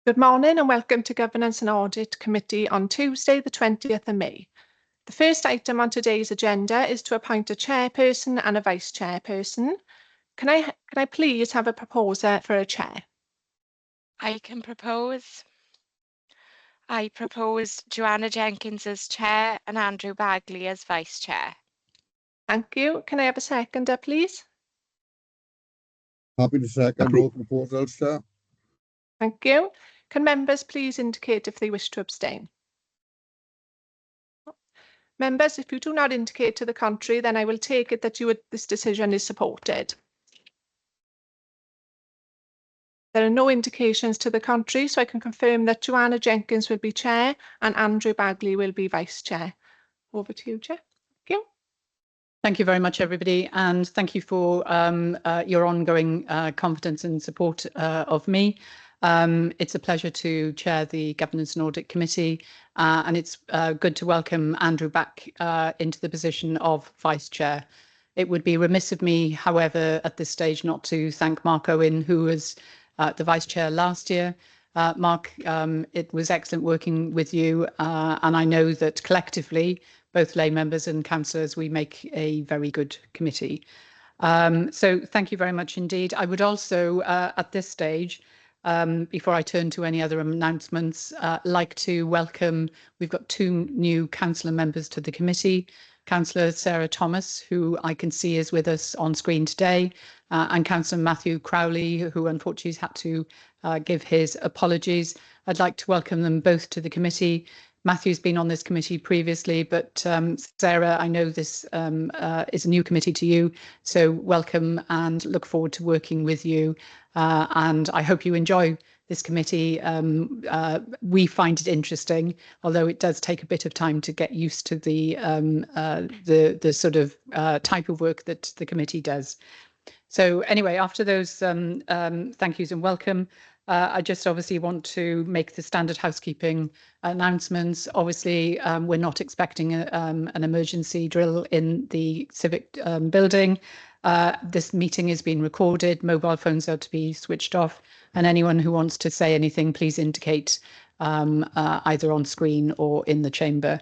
Good morning and welcome to Governance and Audit Committee on Tuesday, the 20th of May. The first item on today's agenda is to appoint a chairperson and a vice chairperson. Can I please have a proposer for a chair? I propose Joanna Jenkins as chair and Andrew Bagley as vice chair. Thank you. Can I have a seconder, please? Happy to second both proposals, Chair. Thank you. Can members please indicate if they wish to abstain? Members, if you do not indicate to the contrary, then I will take it that this decision is supported. There are no indications to the contrary, so I can confirm that Joanna Jenkins will be chair and Andrew Bagley will be vice chair. Over to you, Chair. Thank you. Thank you very much, everybody, and thank you for your ongoing confidence and support of me. It's a pleasure to chair the Governance and Audit Committee, and it's good to welcome Andrew back into the position of Vice Chair. It would be remiss of me, however, at this stage not to thank Mark Owen, who was the Vice Chair last year. Mark, it was excellent working with you, and I know that collectively, both lay members and councillors, we make a very good committee. So thank you very much indeed. I would also, at this stage, before I turn to any other announcements, like to welcome, we've got two new councillor members to the committee. Councillor Sarah Thomas, who I can see is with us on screen today, and Councillor Matthew Crowley, who unfortunately has had to give his apologies. I'd like to welcome them both to the committee. Matthew's been on this committee previously, but Sarah, I know this is a new committee to you, so welcome and look forward to working with you. And I hope you enjoy this committee. We find it interesting, although it does take a bit of time to get used to the sort of type of work that the committee does. So anyway, after those thank yous and welcome, I just obviously want to make the standard housekeeping announcements. Obviously, we're not expecting an emergency drill in the civic building. This meeting is being recorded. Mobile phones are to be switched off, and anyone who wants to say anything, please indicate either on screen or in the chamber.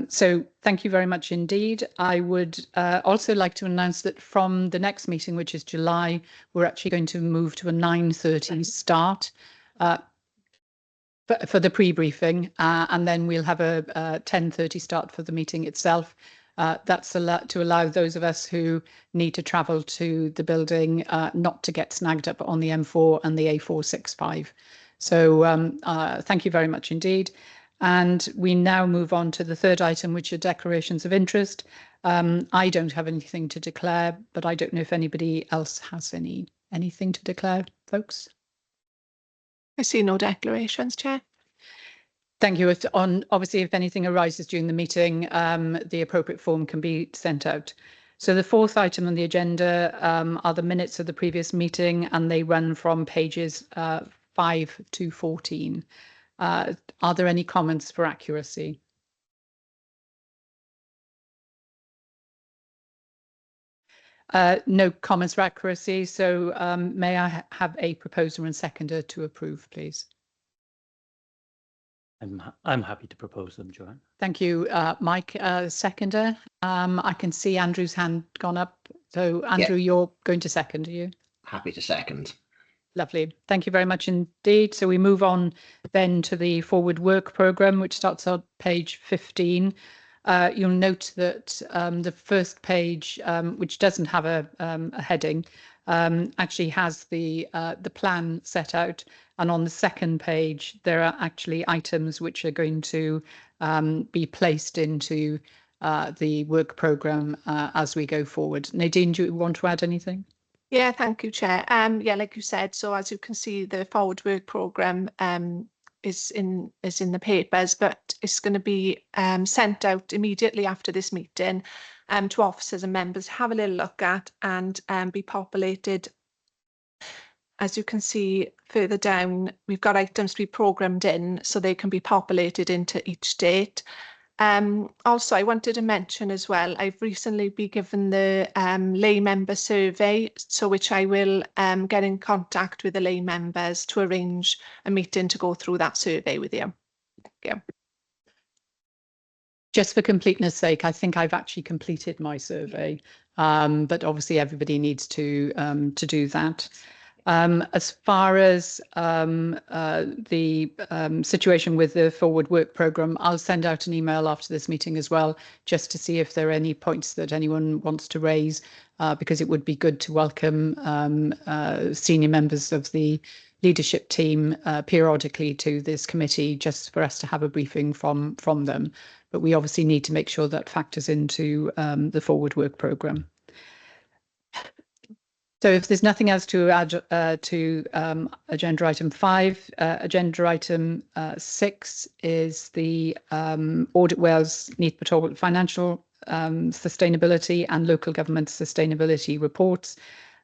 So thank you very much indeed. I would also like to announce that from the next meeting, which is July, we're actually going to move to a 9:30 start for the pre-briefing, and then we'll have a 10:30 start for the meeting itself. That's to allow those of us who need to travel to the building not to get snagged up on the M4 and the A465. So thank you very much indeed. And we now move on to the third item, which are declarations of interest. I don't have anything to declare, but I don't know if anybody else has anything to declare, folks. I see no declarations, Chair. Thank you. Obviously, if anything arises during the meeting, the appropriate form can be sent out. So the fourth item on the agenda are the minutes of the previous meeting, and they run from pages 5 to 14. Are there any comments for accuracy? No comments for accuracy. So may I have a proposer and seconder to approve, please? I'm happy to propose them, Joanne. Thank you, Mike. Seconder. I can see Andrew's hand gone up. So Andrew, you're going to second, are you? Happy to second. Lovely. Thank you very much indeed. So we move on then to the forward work programme, which starts on page 15. You'll note that the first page, which doesn't have a heading, actually has the plan set out. And on the second page, there are actually items which are going to be placed into the work programme as we go forward. Nadine, do you want to add anything? Yeah, thank you, Chair. Yeah, like you said, so as you can see, the forward work programme is in the papers, but it's going to be sent out immediately after this meeting to officers and members to have a little look at and be populated. As you can see further down, we've got items to be programmed in so they can be populated into each date. Also, I wanted to mention as well, I've recently been given the lay member survey, so which I will get in contact with the lay members to arrange a meeting to go through that survey with you. Thank you. Just for completeness sake, I think I've actually completed my survey, but obviously everybody needs to do that. As far as the situation with the Forward Work Programme, I'll send out an email after this meeting as well, just to see if there are any points that anyone wants to raise, because it would be good to welcome senior members of the leadership team periodically to this committee, just for us to have a briefing from them. But we obviously need to make sure that factors into the Forward Work Programme. So if there's nothing else to add to agenda item 5, agenda item 6 is the Audit Wales Neath Talbot financial sustainability and local government sustainability reports.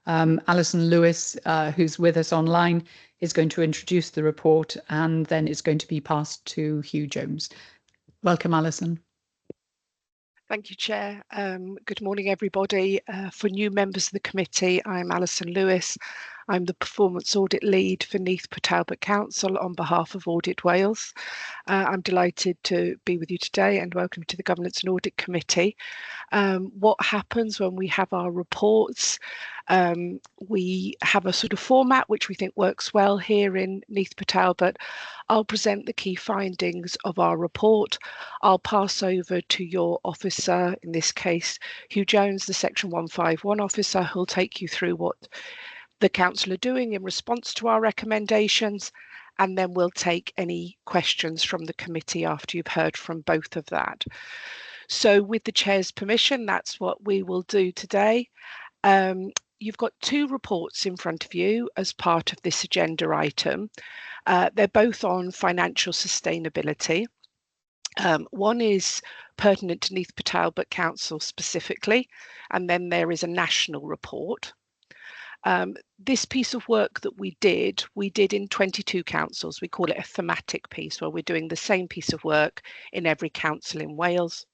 Alison Lewis, who's with us online, is going to introduce the report, and then it's going to be passed to Hugh Jones. Welcome, Alison. Thank you, Chair. Good morning, everybody. For new members of the committee, I'm Alison Lewis. I'm the Performance Audit Lead for Neath Talbot Council on behalf of Audit Wales. I'm delighted to be with you today and welcome to the Governance and Audit Committee. What happens when we have our reports? We have a sort of format which we think works well here in Neath Talbot. I'll present the key findings of our report. I'll pass over to your officer, in this case, Hugh Jones, the Section 151 officer, who'll take you through what the council are doing in response to our recommendations, and then we'll take any questions from the committee after you've heard from both of that. So with the Chair's permission, that's what we will do today. You've got 2 reports in front of you as part of this agenda item. They're both on financial sustainability. One is pertinent to Neath Talbot Council specifically, and then there is a national report. This piece of work that we did in 22 councils. We call it a thematic piece, where we're doing the same piece of work in every council in Wales.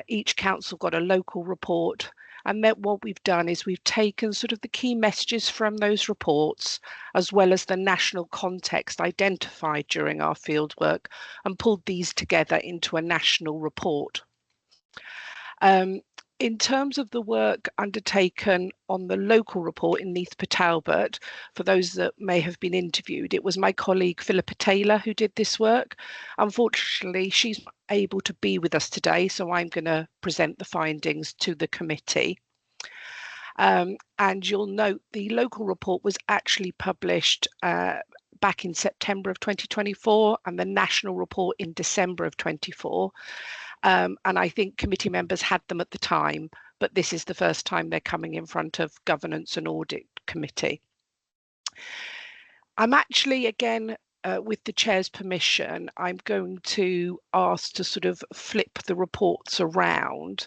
Each council got a local report, and then what we've done is we've taken sort of the key messages from those reports, as well as the national context identified during our fieldwork, and pulled these together into a national report. In terms of the work undertaken on the local report in Neath Talbot, for those that may have been interviewed, it was my colleague Philippa Taylor who did this work. Unfortunately, she's not able to be with us today, so I'm going to present the findings to the committee. And you'll note the local report was actually published back in September of 2024, and the national report in December of 24. And I think committee members had them at the time, but this is the first time they're coming in front of Governance and Audit Committee. I'm actually, again, with the Chair's permission, I'm going to ask to sort of flip the reports around.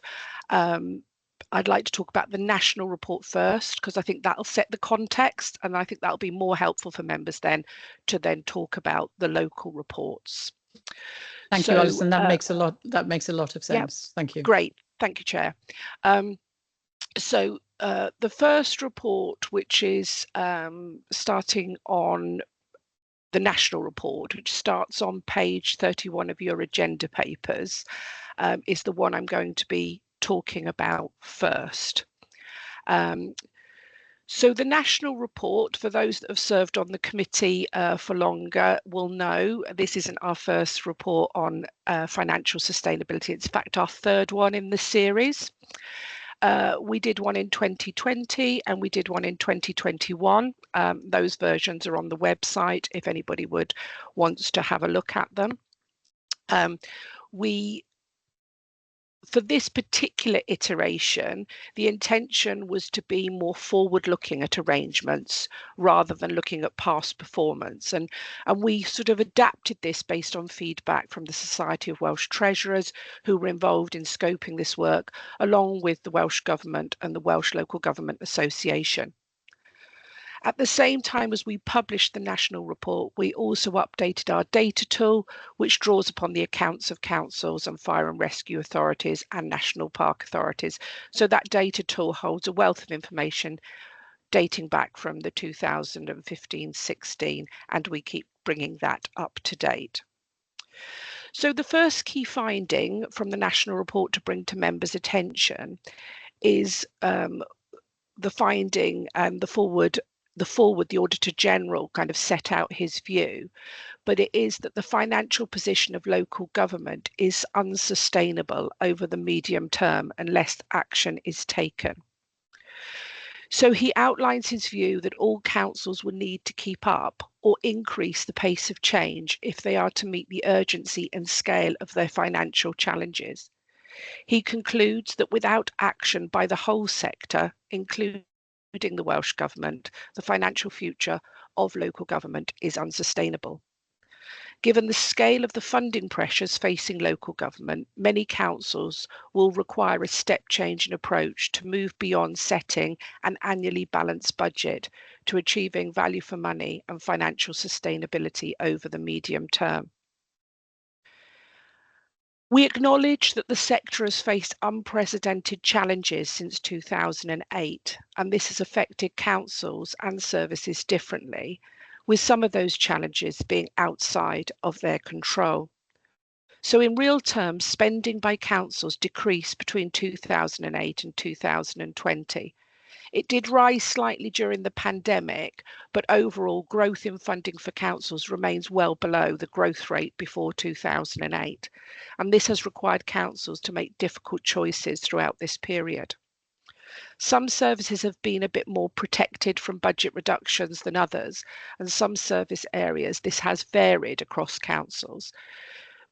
I'd like to talk about the national report first, because I think that'll set the context, and I think that'll be more helpful for members then to then talk about the local reports. Thank you, Alison. That makes a lot of sense. Yeah, thank you. Great. Thank you, Chair. So the first report, which is starting on the national report, which starts on page 31 of your agenda papers, is the one I'm going to be talking about first. So the national report, for those that have served on the committee for longer, will know this isn't our first report on financial sustainability. It's in fact our 3rd one in the series. We did one in 2020 and we did one in 2021. Those versions are on the website if anybody wants to have a look at them. For this particular iteration, the intention was to be more forward-looking at arrangements rather than looking at past performance. And we sort of adapted this based on feedback from the Society of Welsh Treasurers, who were involved in scoping this work, along with the Welsh Government and the Welsh Local Government Association. At the same time as we published the national report, we also updated our data tool, which draws upon the accounts of councils and fire and rescue authorities and national park authorities. So that data tool holds a wealth of information dating back from the 2015-16, and we keep bringing that up to date. So the first key finding from the national report to bring to members' attention is the finding and the forward, the Auditor General kind of set out his view, but it is that the financial position of local government is unsustainable over the medium term unless action is taken. So he outlines his view that all councils will need to keep up or increase the pace of change if they are to meet the urgency and scale of their financial challenges. He concludes that without action by the whole sector, including the Welsh Government, the financial future of local government is unsustainable. Given the scale of the funding pressures facing local government, many councils will require a step change in approach to move beyond setting an annually balanced budget to achieving value for money and financial sustainability over the medium term. We acknowledge that the sector has faced unprecedented challenges since 2008, and this has affected councils and services differently, with some of those challenges being outside of their control. So in real terms, spending by councils decreased between 2008 and 2020. It did rise slightly during the pandemic, but overall growth in funding for councils remains well below the growth rate before 2008. And this has required councils to make difficult choices throughout this period. Some services have been a bit more protected from budget reductions than others, and some service areas this has varied across councils.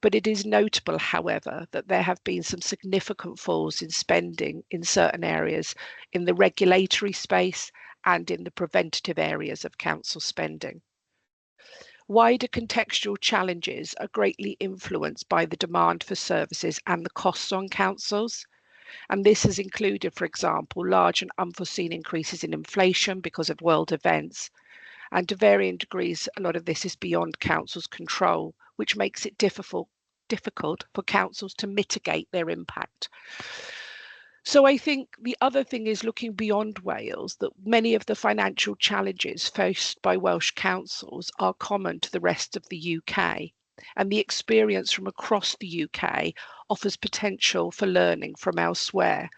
But it is notable, however, that there have been some significant falls in spending in certain areas in the regulatory space and in the preventative areas of council spending. Wider contextual challenges are greatly influenced by the demand for services and the costs on councils. And this has included, for example, large and unforeseen increases in inflation because of world events. And to varying degrees, a lot of this is beyond councils' control, which makes it difficult for councils to mitigate their impact. So I think the other thing is looking beyond Wales, that many of the financial challenges faced by Welsh councils are common to the rest of the UK, and the experience from across the UK offers potential for learning from elsewhere.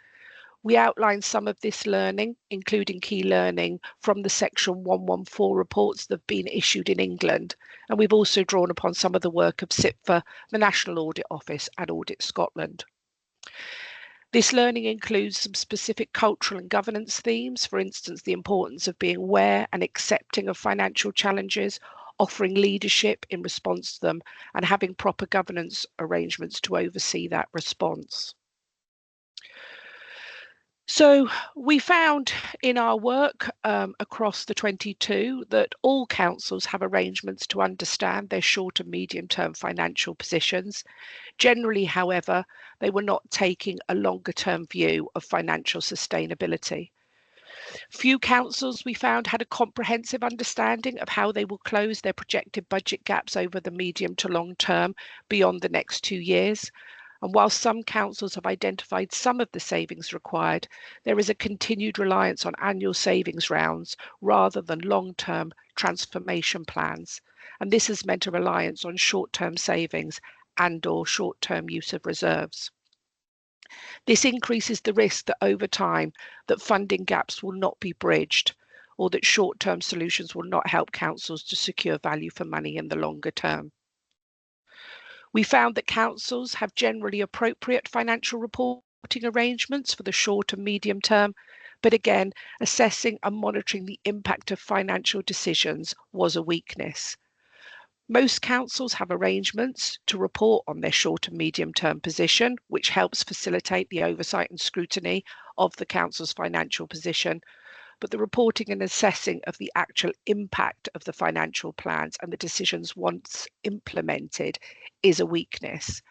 We outline some of this learning, including key learning from the Section 114 reports that have been issued in England. And we've also drawn upon some of the work of SIPFA, the National Audit Office, and Audit Scotland. This learning includes some specific cultural and governance themes, for instance, the importance of being aware and accepting of financial challenges, offering leadership in response to them, and having proper governance arrangements to oversee that response. So we found in our work across the 22 that all councils have arrangements to understand their short and medium term financial positions. Generally, however, they were not taking a longer term view of financial sustainability. Few councils we found had a comprehensive understanding of how they will close their projected budget gaps over the medium to long term beyond the next 2 years. And while some councils have identified some of the savings required, there is a continued reliance on annual savings rounds rather than long-term transformation plans. And this has meant a reliance on short-term savings and/or short-term use of reserves. This increases the risk that over time that funding gaps will not be bridged, or that short-term solutions will not help councils to secure value for money in the longer term. We found that councils have generally appropriate financial reporting arrangements for the short and medium term, but again, assessing and monitoring the impact of financial decisions was a weakness. Most councils have arrangements to report on their short and medium term position, which helps facilitate the oversight and scrutiny of the council's financial position. But the reporting and assessing of the actual impact of the financial plans and the decisions once implemented is a weakness.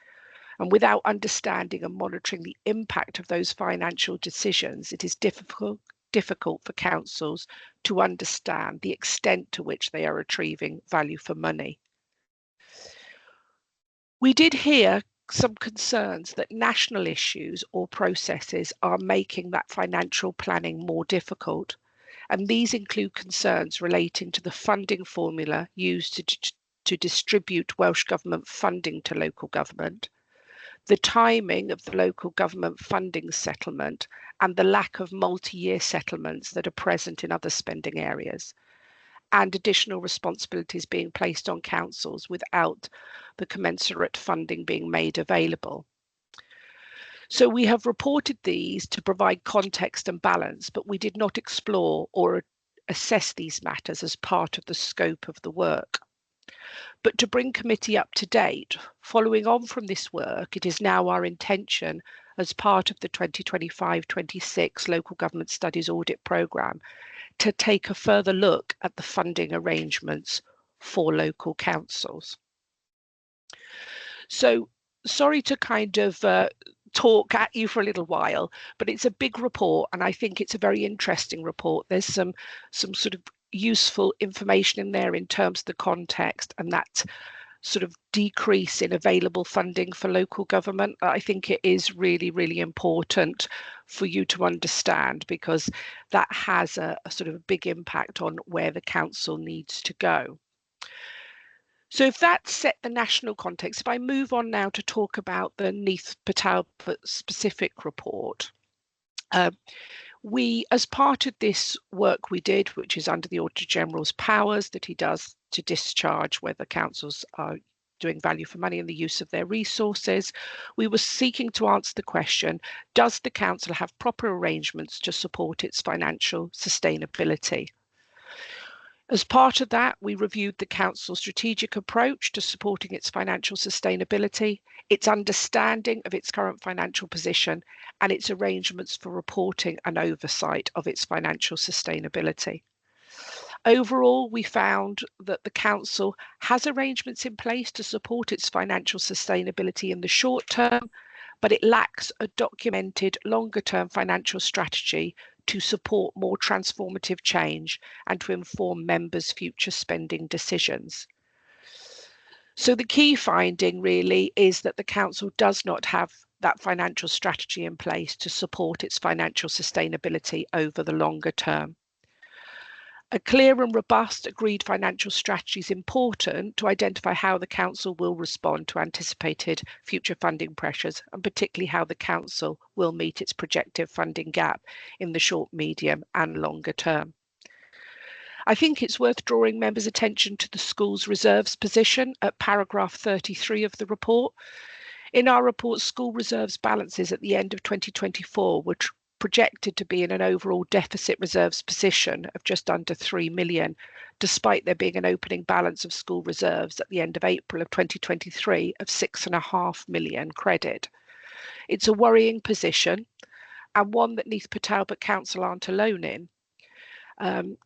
And without understanding and monitoring the impact of those financial decisions, it is difficult difficult for councils to understand the extent to which they are retrieving value for money. We did hear some concerns that national issues or processes are making that financial planning more difficult. And these include concerns relating to the funding formula used to distribute Welsh Government funding to local government, the timing of the local government funding settlement, and the lack of multi-year settlements that are present in other spending areas, and additional responsibilities being placed on councils without the commensurate funding being made available. So we have reported these to provide context and balance, but we did not explore or assess these matters as part of the scope of the work. But to bring committee up to date, following on from this work, it is now our intention as part of the 2025-26 Local Government Studies Audit Programme to take a further look at the funding arrangements for local councils. So sorry to kind of talk at you for a little while, but it's a big report and I think it's a very interesting report. There's some sort of useful information in there in terms of the context and that sort of decrease in available funding for local government. I think it is really, really important for you to understand because that has a sort of a big impact on where the council needs to go. So if that set the national context, if I move on now to talk about the Neath Talbot specific report, we, as part of this work we did, which is under the Auditor General's powers that he does to discharge whether councils are doing value for money in the use of their resources, we were seeking to answer the question, does the council have proper arrangements to support its financial sustainability? As part of that, we reviewed the council's strategic approach to supporting its financial sustainability, its understanding of its current financial position, and its arrangements for reporting and oversight of its financial sustainability. Overall, we found that the council has arrangements in place to support its financial sustainability in the short term, but it lacks a documented longer-term financial strategy to support more transformative change and to inform members' future spending decisions. So the key finding really is that the council does not have that financial strategy in place to support its financial sustainability over the longer term. A clear and robust agreed financial strategy is important to identify how the council will respond to anticipated future funding pressures and particularly how the council will meet its projected funding gap in the short, medium and longer term. I think it's worth drawing members' attention to the school's reserves position at paragraph 33 of the report. In our report, school reserves balances at the end of 2024 were projected to be in an overall deficit reserves position of just under 3 million, despite there being an opening balance of school reserves at the end of April of 2023 of 6.5 million credit. It's a worrying position and one that Neath Talbot Council aren't alone in.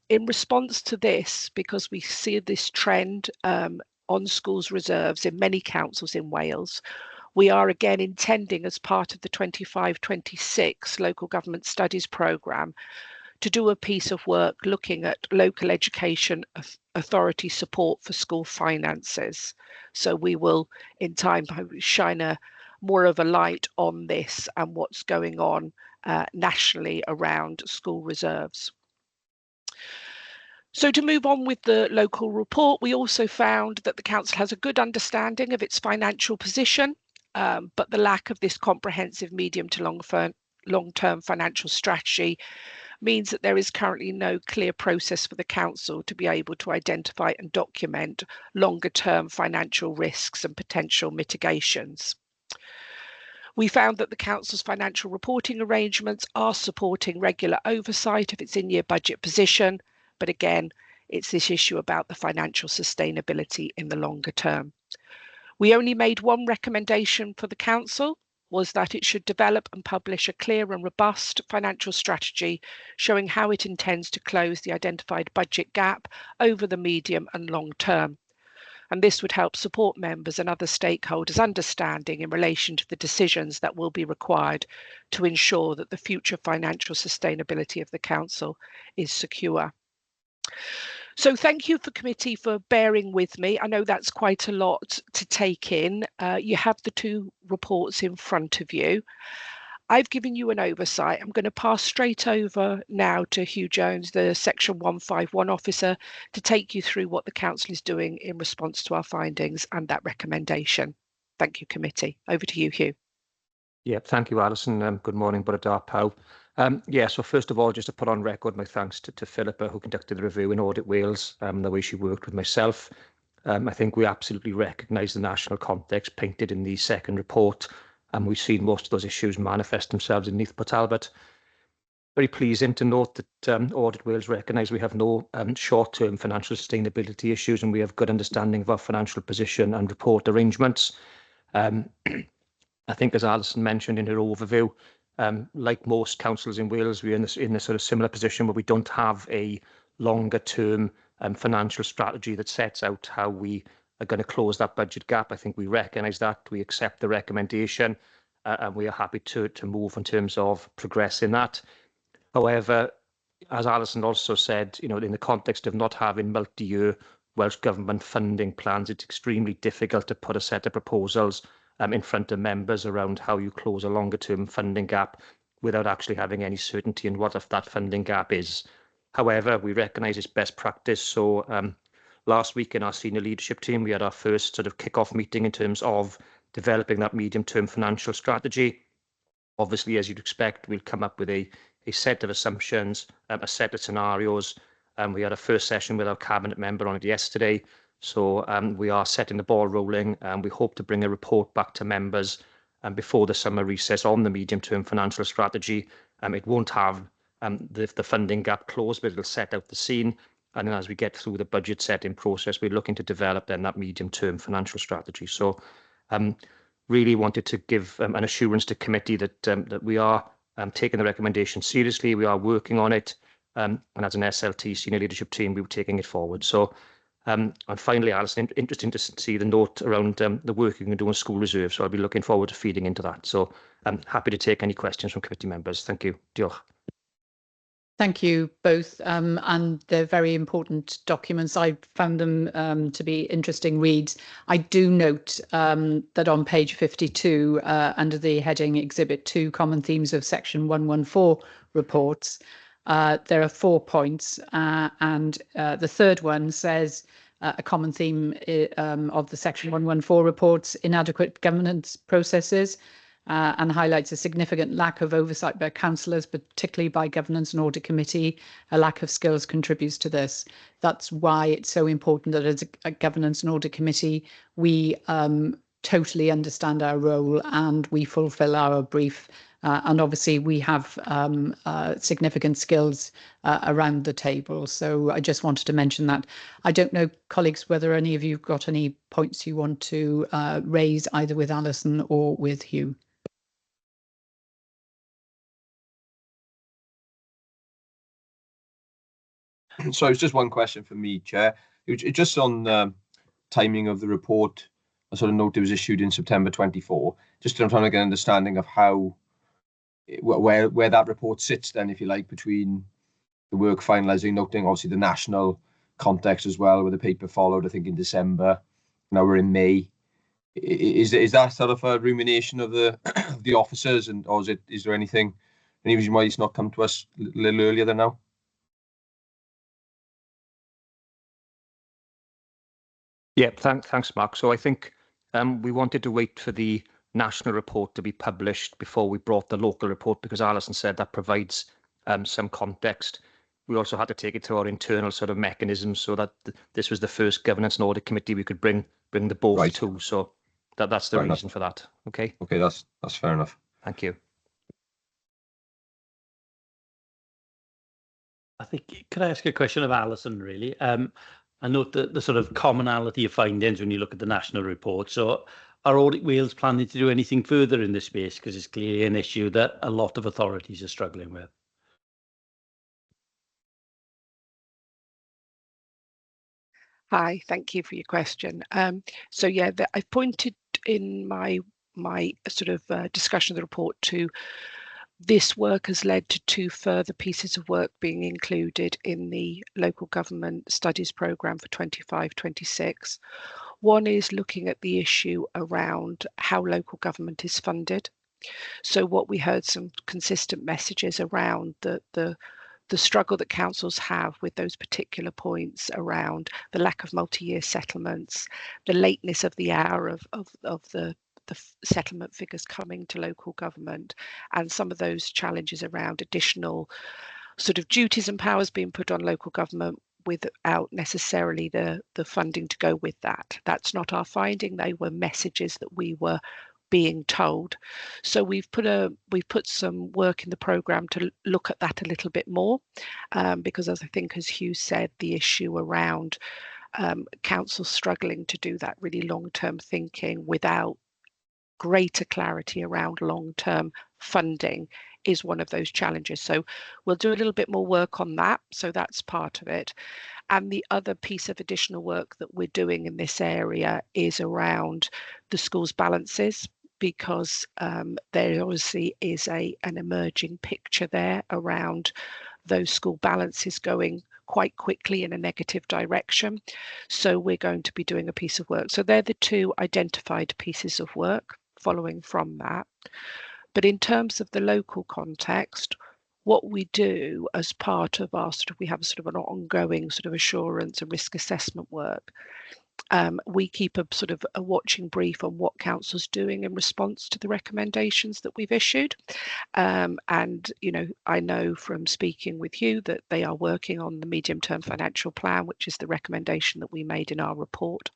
In response to this, because we see this trend on schools' reserves in many councils in Wales, we are again intending as part of the 25-26 Local Government Studies Programme to do a piece of work looking at local education authority support for school finances. So we will in time shine more of a light on this and what's going on nationally around school reserves. So to move on with the local report, we also found that the council has a good understanding of its financial position, but the lack of this comprehensive medium to long-term financial strategy means that there is currently no clear process for the council to be able to identify and document longer-term financial risks and potential mitigations. We found that the council's financial reporting arrangements are supporting regular oversight of its in-year budget position, but again, it's this issue about the financial sustainability in the longer term. We only made one recommendation for the council, was that it should develop and publish a clear and robust financial strategy showing how it intends to close the identified budget gap over the medium and long term. and this would help support members and other stakeholders' understanding in relation to the decisions that will be required to ensure that the future financial sustainability of the Council is secure. So thank you for committee for bearing with me. I know that's quite a lot to take in. You have the two reports in front of you. I've given you an oversight. I'm going to pass straight over now to Hugh Jones, the Section 151 officer, to take you through what the Council is doing in response to our findings and that recommendation. Thank you, committee. Over to you, Hugh. Yeah, thank you, Alison. Good morning, Bore da Pawb. Yeah, so first of all, just to put on record my thanks to Philippa, who conducted the review in Audit Wales, the way she worked with myself. I think we absolutely recognise the national context painted in the second report, and we've seen most of those issues manifest themselves in Neath Talbot. Very pleasing to note that Audit Wales recognise we have no short-term financial sustainability issues, and we have good understanding of our financial position and report arrangements. I think, as Alison mentioned in her overview, like most councils in Wales, we're in a sort of similar position where we don't have a longer-term financial strategy that sets out how we are going to close that budget gap. I think we recognise that, we accept the recommendation, and we are happy to move in terms of progressing that. However, as Alison also said, you know, in the context of not having multi-year Welsh Government funding plans, it's extremely difficult to put a set of proposals in front of members around how you close a longer term funding gap without actually having any certainty in what that funding gap is. However, we recognise it's best practice. So last week in our senior leadership team, we had our first sort of kick-off meeting in terms of developing that medium-term financial strategy. Obviously, as you'd expect, we'll come up with a set of assumptions, a set of scenarios. We had a first session with our cabinet member on it yesterday. So we are setting the ball rolling, and we hope to bring a report back to members before the summer recess on the medium-term financial strategy. It won't have the funding gap closed, but it'll set out the scene. And then as we get through the budget setting process, we're looking to develop then that medium-term financial strategy. So really wanted to give an assurance to committee that that we are taking the recommendation seriously. We are working on it, and as an SLT senior leadership team, we were taking it forward. So. And finally, Alison, interesting to see the note around the work you can do on school reserve. So I'll be looking forward to feeding into that. So I'm happy to take any questions from committee members. Thank you. Diolch. Thank you both, and they're very important documents. I found them to be interesting reads. I do note that on page 52, under the heading Exhibit 2, Common Themes of Section 114 reports, there are 4 points, and the third one says a common theme of the Section 114 reports, inadequate governance processes, and highlights a significant lack of oversight by councillors, particularly by Governance and Audit Committee. A lack of skills contributes to this. That's why it's so important that as a Governance and Audit Committee, we totally understand our role and we fulfil our brief. And obviously we have significant skills around the table. So I just wanted to mention that. I don't know, colleagues, whether any of you have got any points you want to raise either with Alison or with Hugh. So it's just one question for me, Chair. It's just on timing of the report. I sort of note it was issued in September 24. Just I'm trying to get an understanding of how, where that report sits then, if you like, between the work finalising, noting obviously the national context as well, where the paper followed, I think, in December. Now we're in May. Is that sort of a rumination of the the officers, and or is there any reason why it's not come to us a little earlier than now? Yeah, thanks, Mark. So I think we wanted to wait for the national report to be published before we brought the local report, because Alison said that provides some context. We also had to take it through our internal sort of mechanisms, so that this was the first Governance and Audit Committee we could bring the both to. So that's the reason for that. Okay. Okay, that's fair enough. Thank you. I think, could I ask a question of Alison, really? I note the sort of commonality of findings when you look at the national report. So are Audit Wales planning to do anything further in this space? Because it's clearly an issue that a lot of authorities are struggling with. Hi, thank you for your question. So yeah, I've pointed in my sort of discussion of the report to this work has led to 2 further pieces of work being included in the local government studies programme for 25-26. One is looking at the issue around how local government is funded. So what we heard some consistent messages around the struggle that councils have with those particular points around the lack of multi-year settlements, the lateness of the hour of the settlement figures coming to local government, and some of those challenges around additional sort of duties and powers being put on local government without necessarily the funding to go with that. That's not our finding. They were messages that we were being told. So we've put some work in the programme to look at that a little bit more, because as I think, as Hugh said, the issue around council struggling to do that really long-term thinking without greater clarity around long-term funding is one of those challenges. So we'll do a little bit more work on that. So that's part of it. And the other piece of additional work that we're doing in this area is around the school's balances, because there obviously is an emerging picture there around those school balances going quite quickly in a negative direction. So we're going to be doing a piece of work. So they're the 2 identified pieces of work following from that. But in terms of the local context, what we do as part of our we have sort of an ongoing sort of assurance and risk assessment work. We keep a sort of a watching brief on what council's doing in response to the recommendations that we've issued. And, you know, I know from speaking with you that they are working on the medium-term financial plan, which is the recommendation that we made in our report.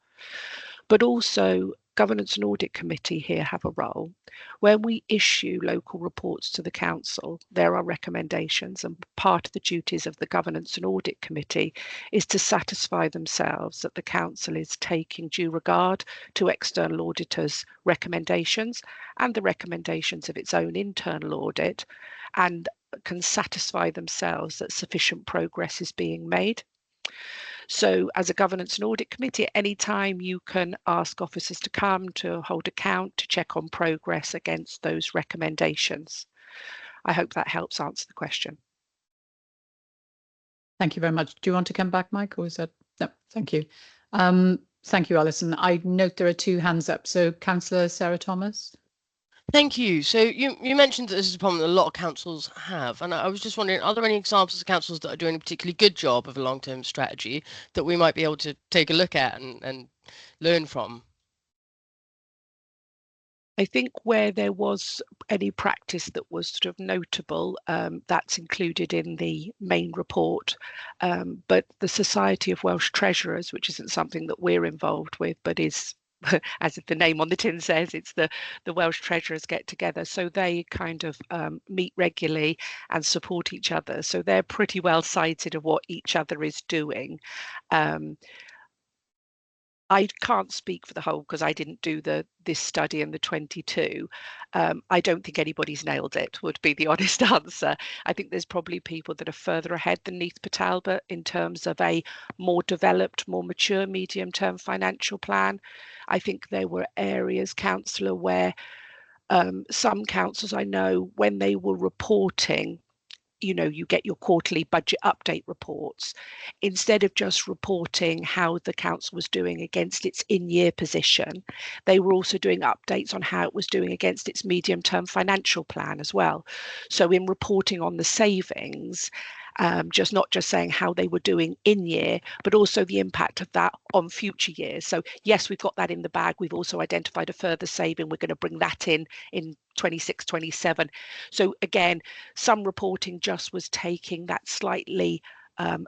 But also Governance and Audit Committee here have a role. When we issue local reports to the council, there are recommendations, and part of the duties of the Governance and Audit Committee is to satisfy themselves that the council is taking due regard to external auditors' recommendations and the recommendations of its own internal audit, and can satisfy themselves that sufficient progress is being made. So as a Governance and Audit Committee, at any time you can ask officers to come to hold account, to check on progress against those recommendations. I hope that helps answer the question. Thank you very much. Do you want to come back, Mike, or is that? No, thank you. Thank you, Alison. I note there are 2 hands up. So Councillor Sarah Thomas. Thank you. So you mentioned that this is a problem that a lot of councils have, and I was just wondering, are there any examples of councils that are doing a particularly good job of a long-term strategy that we might be able to take a look at and learn from? I think where there was any practice that was sort of notable, that's included in the main report. But the Society of Welsh Treasurers, which isn't something that we're involved with, but is, as the name on the tin says, it's the Welsh Treasurers get together. So they kind of meet regularly and support each other. So they're pretty well sighted of what each other is doing. I can't speak for the whole because I didn't do this study in the 22. I don't think anybody's nailed it, would be the honest answer. I think there's probably people that are further ahead than Neath Talbot in terms of a more developed, more mature medium-term financial plan. I think there were areas, councillor, where some councils I know, when they were reporting, you know, you get your quarterly budget update reports, instead of just reporting how the council was doing against its in-year position, they were also doing updates on how it was doing against its medium-term financial plan as well. So in reporting on the savings, not just saying how they were doing in year, but also the impact of that on future years. So yes, we've got that in the bag. We've also identified a further saving. We're going to bring that in 26, 27. So again, some reporting just was taking that slightly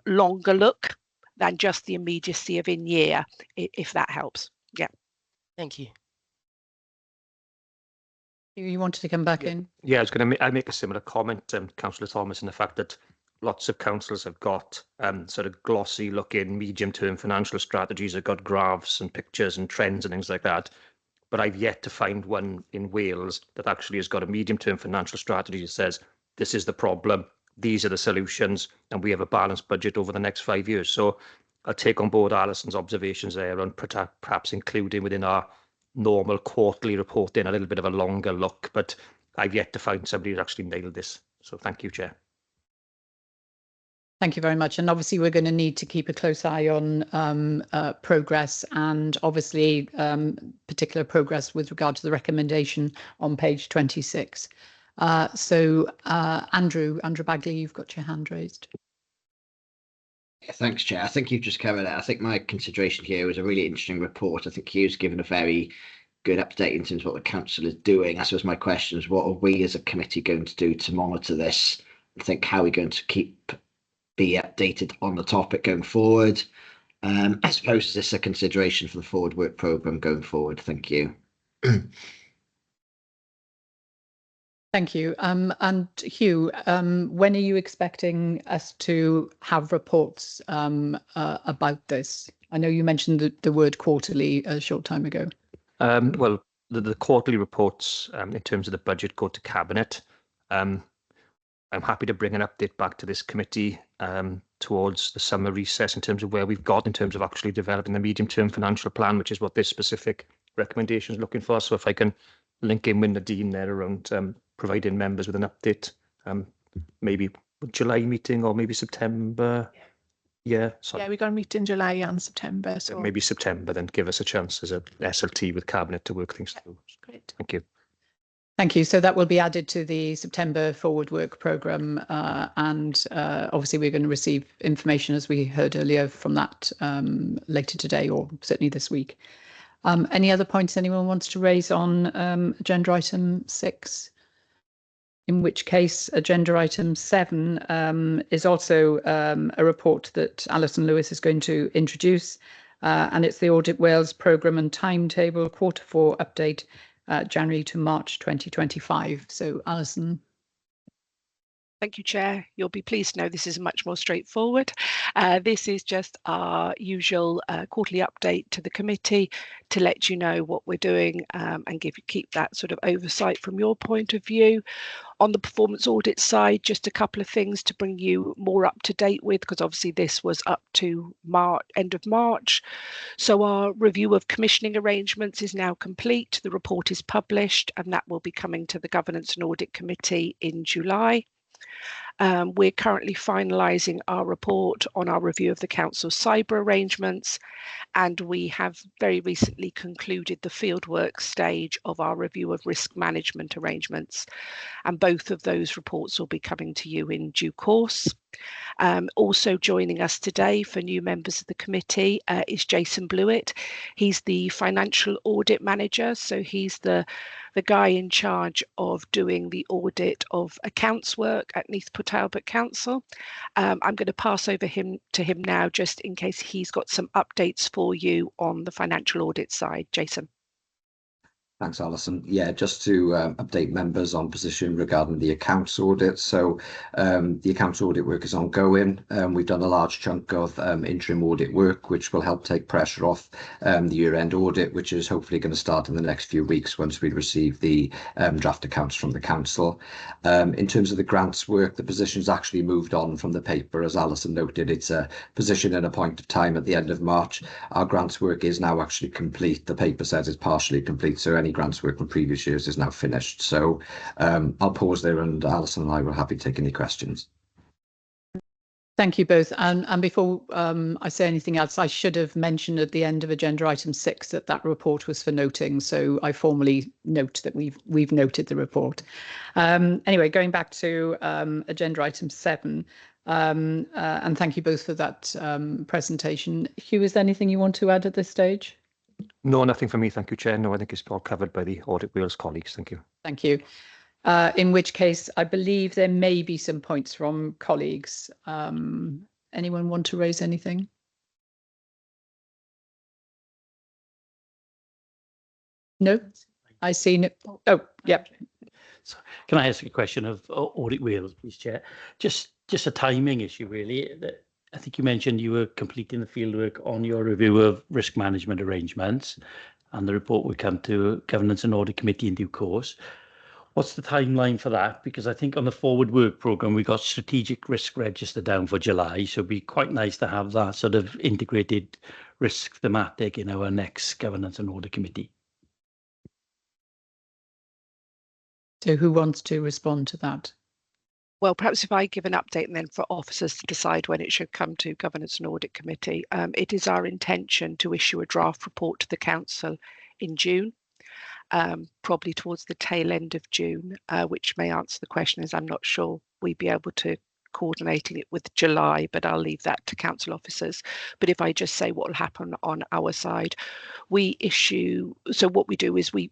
longer look than just the immediacy of in year, if that helps. Yeah. Thank you. You wanted to come back in? Yeah, I was going to make a similar comment, Councillor Thomas, in the fact that lots of councils have got sort of glossy looking medium-term financial strategies. Have got graphs and pictures and trends and things like that. But I've yet to find one in Wales that actually has got a medium-term financial strategy that says, this is the problem, these are the solutions, and we have a balanced budget over the next 5 years. So I'll take on board Alison's observations there and perhaps including within our normal quarterly reporting a little bit of a longer look, but I've yet to find somebody who's actually nailed this. So thank you, Chair. Thank you very much. And obviously, we're going to need to keep a close eye on progress and obviously particular progress with regard to the recommendation on page 26. Andrew Bagley, you've got your hand raised. Yeah, thanks, Chair. I think you've just covered it. I think my consideration here was a really interesting report. I think Hugh's given a very good update in terms of what the council is doing. I suppose my question is, what are we as a committee going to do to monitor this? I think how are we going to be updated on the topic going forward? I suppose is this a consideration for the forward work programme going forward? Thank you. Thank you. And Hugh, when are you expecting us to have reports about this? I know you mentioned the word quarterly a short time ago. Well, the quarterly reports in terms of the budget go to Cabinet. I'm happy to bring an update back to this committee towards the summer recess in terms of where we've got in terms of actually developing the medium-term financial plan, which is what this specific recommendation is looking for. So if I can link in with Nadine there around providing members with an update, maybe July meeting or maybe September. Yeah, sorry. Yeah, we're going to meet in July and September. So maybe September, then give us a chance as a SLT with Cabinet to work things through. Great. Thank you. Thank you. So that will be added to the September forward work programme, and obviously we're going to receive information, as we heard earlier, from that later today or certainly this week. Any other points anyone wants to raise on agenda item 6? In which case, agenda item 7 is also a report that Alison Lewis is going to introduce, and it's the Audit Wales programme and timetable Q4 update, January to March 2025. So, Alison. Thank you, Chair. You'll be pleased to know this is much more straightforward. This is just our usual quarterly update to the committee to let you know what we're doing and keep that sort of oversight from your point of view. On the performance audit side, just a couple of things to bring you more up to date with, because obviously this was up to end of March. So our review of commissioning arrangements is now complete. The report is published and that will be coming to the Governance and Audit Committee in July. We're currently finalising our report on our review of the Council's cyber arrangements, and we have very recently concluded the fieldwork stage of our review of risk management arrangements, and both of those reports will be coming to you in due course. Also joining us today for new members of the committee is Jason Blewett. He's the Financial Audit Manager, so he's the guy in charge of doing the audit of accounts work at Neath Talbot Council. I'm going to pass over to him now, just in case he's got some updates for you on the financial audit side. Jason. Thanks, Alison. Yeah, just to update members on position regarding the accounts audit. So the accounts audit work is ongoing. We've done a large chunk of interim audit work, which will help take pressure off the year-end audit, which is hopefully going to start in the next few weeks once we receive the draft accounts from the council. In terms of the grants work, the position's actually moved on from the paper. As Alison noted, it's a position in a point of time at the end of March. Our grants work is now actually complete. The paper says it's partially complete, so any grants work from previous years is now finished. So I'll pause there, and Alison and I will happy to take any questions. Thank you both. And before I say anything else, I should have mentioned at the end of agenda item 6 that report was for noting. So I formally note that we've noted the report. Anyway, going back to agenda item 7, and thank you both for that presentation. Hugh, is there anything you want to add at this stage? No, nothing for me. Thank you, Chair. No, I think it's all covered by the Audit Wales colleagues. Thank you. Thank you. In which case, I believe there may be some points from colleagues. Anyone want to raise anything? No, I see no. Oh, yeah. So can I ask a question of Audit Wales, please, Chair? Just a timing issue, really. I think you mentioned you were completing the fieldwork on your review of risk management arrangements, and the report would come to Governance and Audit Committee in due course. What's the timeline for that? Because I think on the forward work programme, we got strategic risk register down for July. So it'd be quite nice to have that sort of integrated risk thematic in our next Governance and Audit Committee. So who wants to respond to that? Well, perhaps if I give an update and then for officers to decide when it should come to Governance and Audit Committee. It is our intention to issue a draft report to the Council in June, probably towards the tail end of June, which may answer the question, as I'm not sure we'd be able to coordinating it with July, but I'll leave that to council officers. But if I just say what will happen on our side, we issue, so what we do is we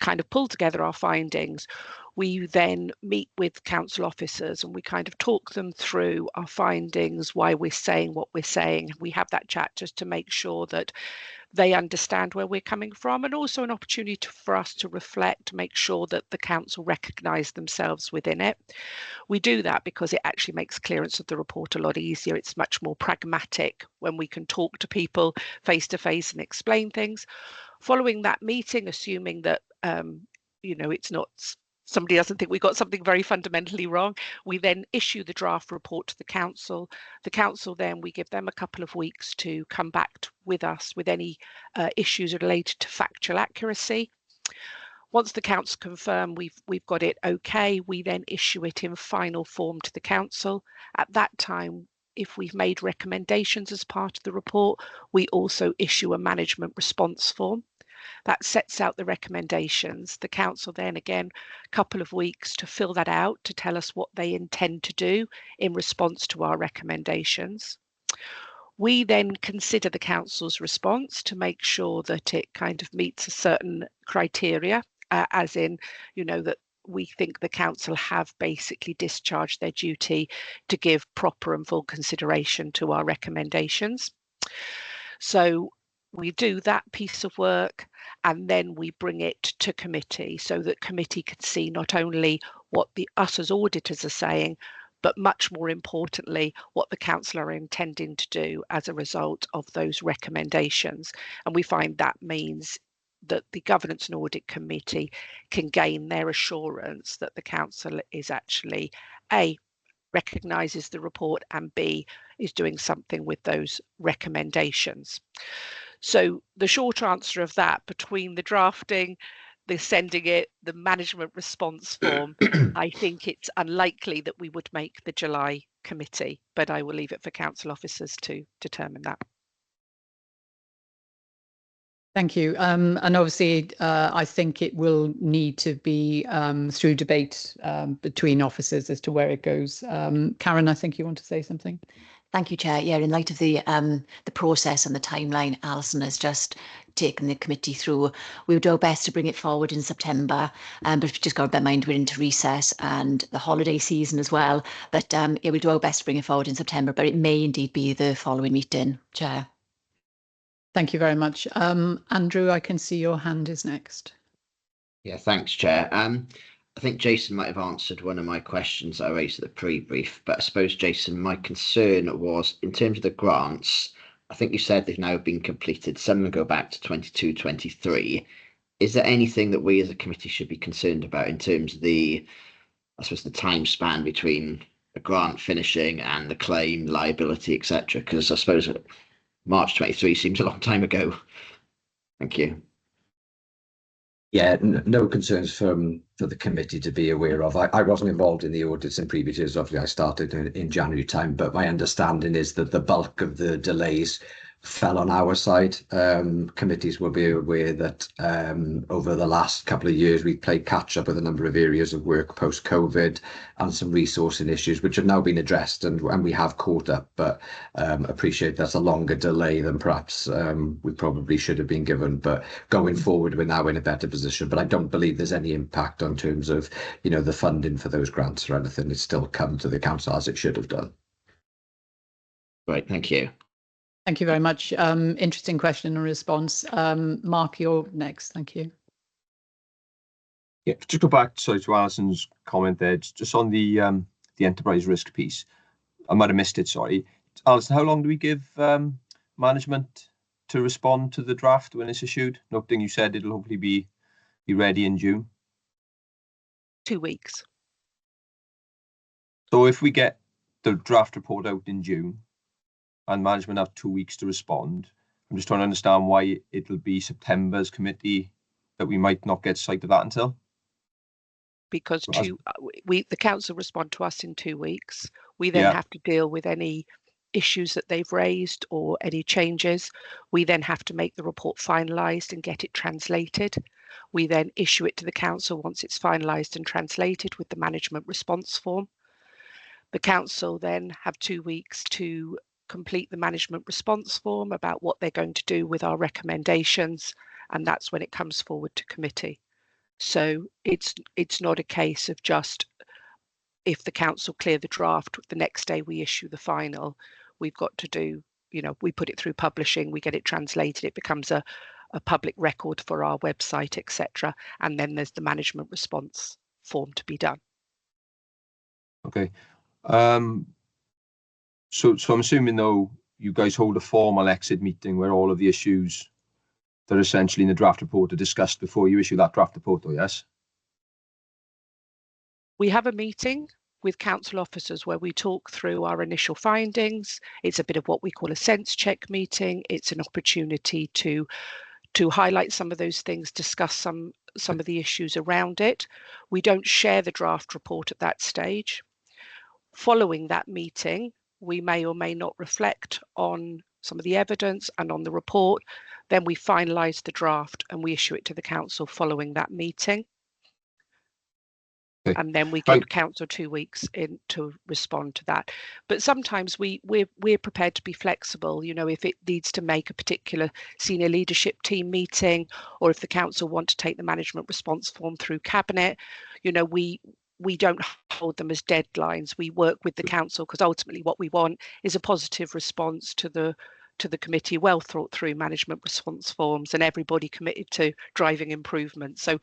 kind of pull together our findings. We then meet with council officers and we kind of talk them through our findings, why we're saying what we're saying. We have that chat just to make sure that they understand where we're coming from, and also an opportunity for us to reflect, make sure that the council recognise themselves within it. We do that because it actually makes clearance of the report a lot easier. It's much more pragmatic when we can talk to people face to face and explain things. Following that meeting, assuming that it's not, somebody doesn't think we got something very fundamentally wrong, we then issue the draft report to the council. The council then, we give them a couple of weeks to come back with us with any issues related to factual accuracy. Once the council confirm we've got it okay, we then issue it in final form to the council. At that time, if we've made recommendations as part of the report, we also issue a management response form. That sets out the recommendations. The council then, again, a couple of weeks to fill that out, to tell us what they intend to do in response to our recommendations. We then consider the council's response to make sure that it kind of meets a certain criteria, as in, that we think the council have basically discharged their duty to give proper and full consideration to our recommendations. So we do that piece of work and then we bring it to committee so that committee can see not only what us as auditors are saying, but much more importantly, what the council are intending to do as a result of those recommendations. And we find that means that the Governance and Audit Committee can gain their assurance that the council is actually A, recognises the report, and B, is doing something with those recommendations. So the short answer of that, between the drafting, the sending it, the management response form, I think it's unlikely that we would make the July committee, but I will leave it for council officers to determine that. Thank you. And obviously, I think it will need to be through debate between officers as to where it goes. Karen, I think you want to say something. Thank you, Chair. Yeah, in light of the process and the timeline Alison has just taken the committee through, we would do our best to bring it forward in September. But if you just got to bear in mind, we're into recess and the holiday season as well. But yeah, we'll do our best to bring it forward in September, but it may indeed be the following meeting, Chair. Thank you very much. Andrew, I can see your hand is next. Yeah, thanks, Chair. I think Jason might have answered one of my questions that I raised at the pre-brief, but I suppose, Jason, my concern was in terms of the grants, I think you said they've now been completed. Some of them go back to 22, 23. Is there anything that we as a committee should be concerned about in terms of the time span between a grant finishing and the claim, liability, etc.? Because I suppose March 23 seems a long time ago. Thank you. Yeah, no concerns for the committee to be aware of. I wasn't involved in the audits in previous years. Obviously, I started in January time, but my understanding is that the bulk of the delays fell on our side. Committees will be aware that over the last couple of years, we've played catch up with a number of areas of work post-COVID and some resourcing issues, which have now been addressed and we have caught up, but appreciate that's a longer delay than perhaps we probably should have been given. But going forward, we're now in a better position, but I don't believe there's any impact on terms of, the funding for those grants or anything. It's still come to the council as it should have done. Right, thank you. Thank you very much. Interesting question and response. Mark, you're next. Thank you. Yeah, to go back to Alison's comment there, just on the enterprise risk piece. I might have missed it, sorry. Alison, how long do we give management to respond to the draft when it's issued? Noting you said it'll hopefully be ready in June. 2 weeks. So if we get the draft report out in June and management have 2 weeks to respond, I'm just trying to understand why it'll be September's committee that we might not get sight of that until. Because the council respond to us in 2 weeks. We then have to deal with any issues that they've raised or any changes. We then have to make the report finalised and get it translated. We then issue it to the council once it's finalised and translated with the management response form. The council then have 2 weeks to complete the management response form about what they're going to do with our recommendations, and that's when it comes forward to committee. So it's not a case of just if the council clear the draft, the next day we issue the final. We've got to do, we put it through publishing, we get it translated, it becomes a public record for our website, etc. And then there's the management response form to be done. Okay. So I'm assuming though you guys hold a formal exit meeting where all of the issues that are essentially in the draft report are discussed before you issue that draft report, though, yes? We have a meeting with council officers where we talk through our initial findings. It's a bit of what we call a sense check meeting. It's an opportunity to highlight some of those things, discuss some of the issues around it. We don't share the draft report at that stage. Following that meeting, we may or may not reflect on some of the evidence and on the report. Then we finalise the draft and we issue it to the council following that meeting. Okay. And then we give council 2 weeks in to respond to that. But sometimes we're prepared to be flexible. If it needs to make a particular senior leadership team meeting, or if the council want to take the management response form through cabinet, we don't hold them as deadlines. We work with the council because ultimately what we want is a positive response to the committee, well thought through management response forms and everybody committed to driving improvement. So,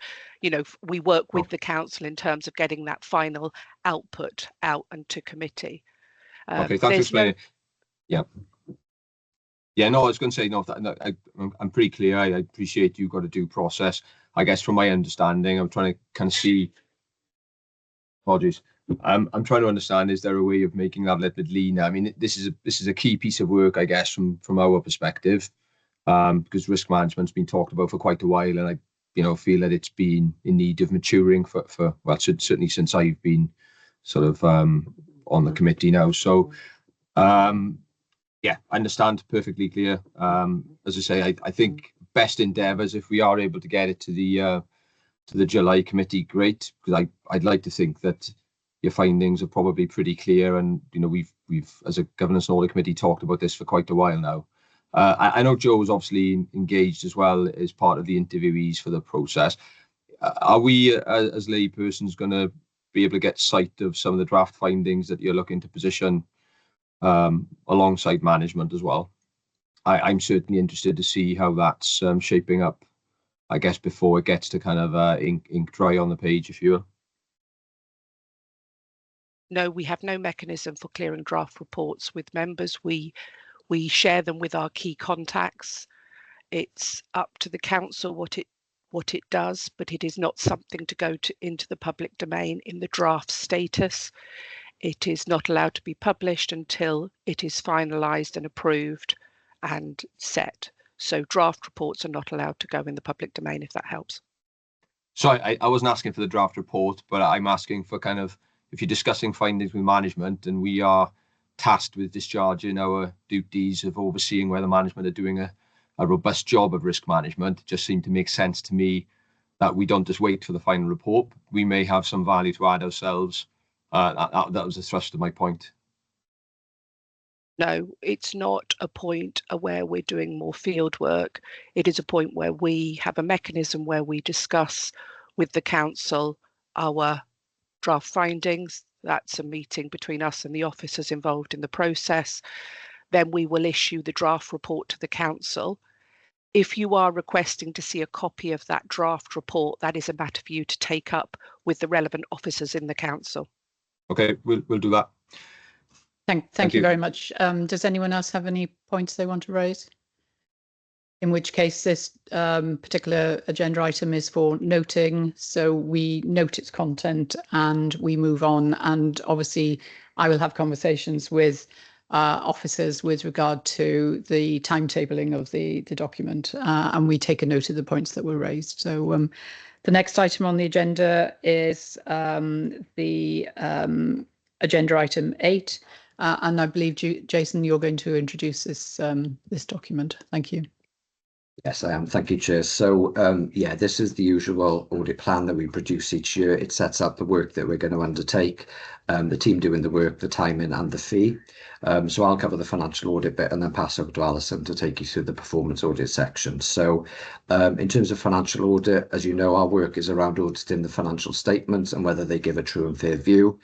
we work with the council in terms of getting that final output out and to committee. Okay, thanks for explaining. Yeah, no, I was going to say, no, I'm pretty clear. I appreciate you've got a due process. I guess from my understanding, I'm trying to kind of see. Apologies. I'm trying to understand, is there a way of making that a little bit leaner? I mean, this is a key piece of work, I guess, from our perspective, because risk management's been talked about for quite a while, and I feel that it's been in need of maturing for well, certainly since I've been sort of on the committee now. So yeah, I understand, perfectly clear. As I say, I think best endeavours, if we are able to get it to the July committee, great, because I'd like to think that your findings are probably pretty clear, and we've as a governance and audit committee talked about this for quite a while now. I know Joe was obviously engaged as well as part of the interviewees for the process. Are we as laypersons going to be able to get sight of some of the draft findings that you're looking to position alongside management as well? I'm certainly interested to see how that's shaping up, I guess, before it gets to kind of ink dry on the page, if you will. No, we have no mechanism for clearing draft reports with members. We share them with our key contacts. It's up to the council what it does, but it is not something to go into the public domain in the draft status. It is not allowed to be published until it is finalised and approved and set. So draft reports are not allowed to go in the public domain, if that helps. Sorry, I wasn't asking for the draft report, but I'm asking for kind of, if you're discussing findings with management and we are tasked with discharging our duties of overseeing whether management are doing a robust job of risk management, it just seemed to make sense to me that we don't just wait for the final report. We may have some value to add ourselves. That was the thrust of my point. No, it's not a point where we're doing more field work. It is a point where we have a mechanism where we discuss with the council our draft findings. That's a meeting between us and the officers involved in the process. Then we will issue the draft report to the council. If you are requesting to see a copy of that draft report, that is a matter for you to take up with the relevant officers in the council. Okay, we'll do that. Thank you very much. Does anyone else have any points they want to raise? in which case this particular agenda item is for noting. So we note its content and we move on. And obviously, I will have conversations with officers with regard to the timetabling of the document, and we take a note of the points that were raised. So the next item on the agenda is the agenda item 8. And I believe, Jason, you're going to introduce this document. Thank you. Yes, I am. Thank you, Chair. So, yeah, this is the usual audit plan that we produce each year. It sets out the work that we're going to undertake, the team doing the work, the timing and the fee. So I'll cover the financial audit bit and then pass over to Alison to take you through the performance audit section. So in terms of financial audit, as you know, our work is around auditing the financial statements and whether they give a true and fair view.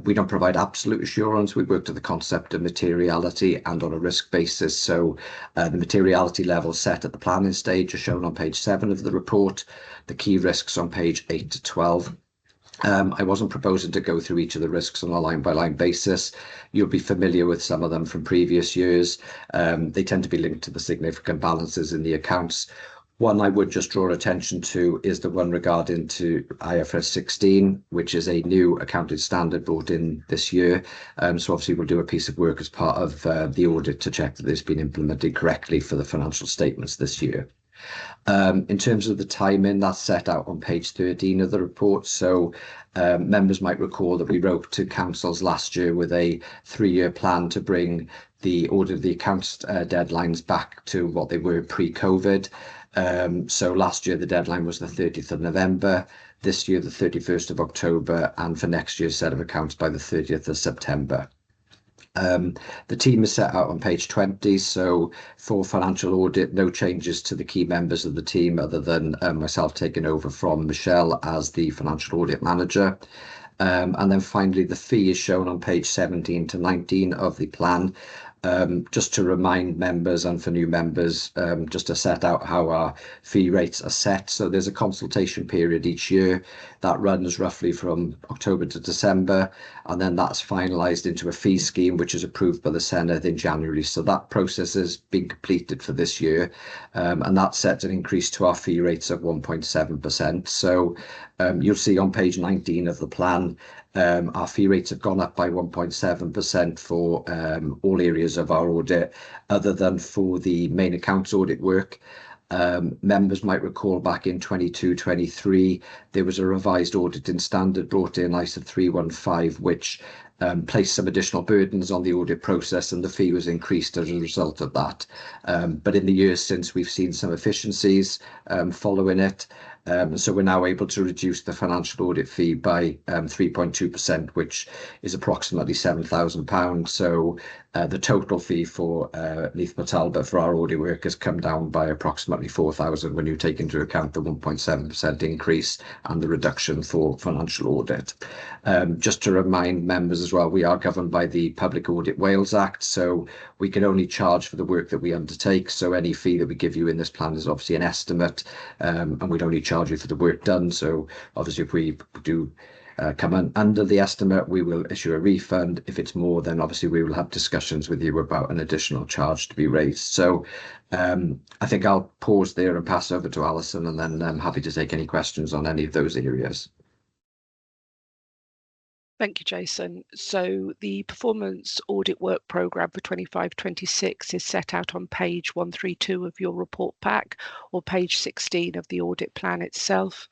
We don't provide absolute assurance. We work to the concept of materiality and on a risk basis. So the materiality levels set at the planning stage are shown on page 7 of the report, the key risks on page 8 to 12. I wasn't proposing to go through each of the risks on a line-by-line basis. You'll be familiar with some of them from previous years. They tend to be linked to the significant balances in the accounts. One I would just draw attention to is the one regarding to IFRS 16, which is a new accounting standard brought in this year. So obviously we'll do a piece of work as part of the audit to check that it's been implemented correctly for the financial statements this year. In terms of the timing, that's set out on page 13 of the report. So members might recall that we wrote to councils last year with a 3-year plan to bring the audit of the accounts deadlines back to what they were pre-COVID. So last year the deadline was the 30th of November, this year the 31st of October, and for next year's set of accounts by the 30th of September. The team is set out on page 20, so for financial audit, no changes to the key members of the team other than myself taking over from Michelle as the financial audit manager. And then finally, the fee is shown on page 17 to 19 of the plan. Just to remind members and for new members, just to set out how our fee rates are set. So there's a consultation period each year that runs roughly from October to December, and then that's finalised into a fee scheme which is approved by the Senedd in January. So that process has been completed for this year, and that sets an increase to our fee rates of 1.7%. So you'll see on page 19 of the plan, our fee rates have gone up by 1.7% for all areas of our audit, other than for the main accounts audit work. Members might recall back in 22-23, there was a revised auditing standard brought in, ISA 315, which placed some additional burdens on the audit process, and the fee was increased as a result of that. But in the years since, we've seen some efficiencies following it. So we're now able to reduce the financial audit fee by 3.2%, which is approximately £7,000. So the total fee for Neath Talbot for our audit work has come down by approximately £4,000 when you take into account the 1.7% increase and the reduction for financial audit. Just to remind members as well, we are governed by the Public Audit Wales Act, so we can only charge for the work that we undertake. So any fee that we give you in this plan is obviously an estimate, and we'd only charge you for the work done. So obviously if we do come under the estimate, we will issue a refund. If it's more, then obviously we will have discussions with you about an additional charge to be raised. So I think I'll pause there and pass over to Alison, and then I'm happy to take any questions on any of those areas. Thank you, Jason. So the performance audit work programme for 25-26 is set out on page 132 of your report pack, or page 16 of the audit plan itself.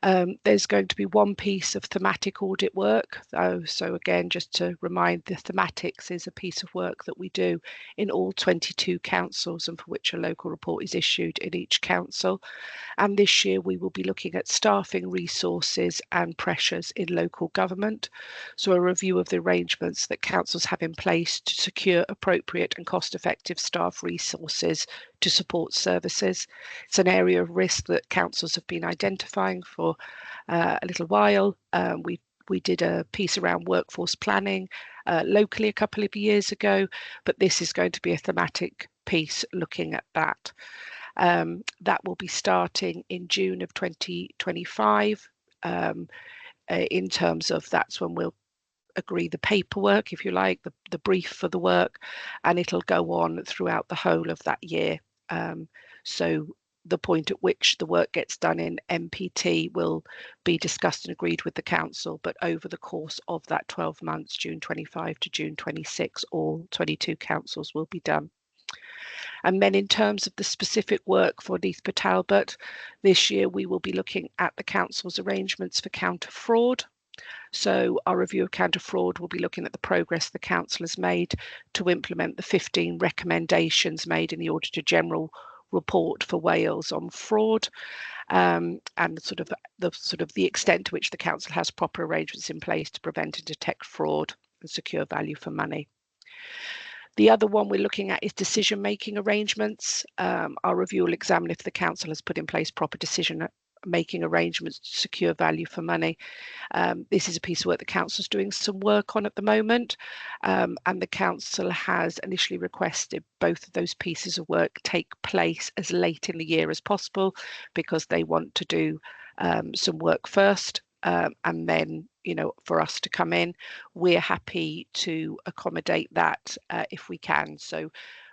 There's going to be one piece of thematic audit work. So again, just to remind, the thematics is a piece of work that we do in all 22 councils and for which a local report is issued in each council. And this year we will be looking at staffing, resources and pressures in local government. So a review of the arrangements that councils have in place to secure appropriate and cost-effective staff resources to support services. It's an area of risk that councils have been identifying for a little while. We did a piece around workforce planning locally a couple of years ago, but this is going to be a thematic piece looking at that. That will be starting in June of 2025. In terms of, that's when we'll agree the paperwork, if you like, the brief for the work, and it'll go on throughout the whole of that year. So the point at which the work gets done in MPT will be discussed and agreed with the council, but over the course of that 12 months, June 25 to June 26, all 22 councils will be done. And then in terms of the specific work for Neath Talbot, this year we will be looking at the council's arrangements for counter fraud. So our review of counter fraud will be looking at the progress the council has made to implement the 15 recommendations made in the Auditor General report for Wales on fraud, and the extent to which the council has proper arrangements in place to prevent and detect fraud and secure value for money. The other one we're looking at is decision-making arrangements. Our review will examine if the council has put in place proper decision-making arrangements to secure value for money. This is a piece of work the council is doing some work on at the moment, and the council has initially requested both of those pieces of work take place as late in the year as possible, because they want to do some work first, and then, you know, for us to come in. We're happy to accommodate that if we can. So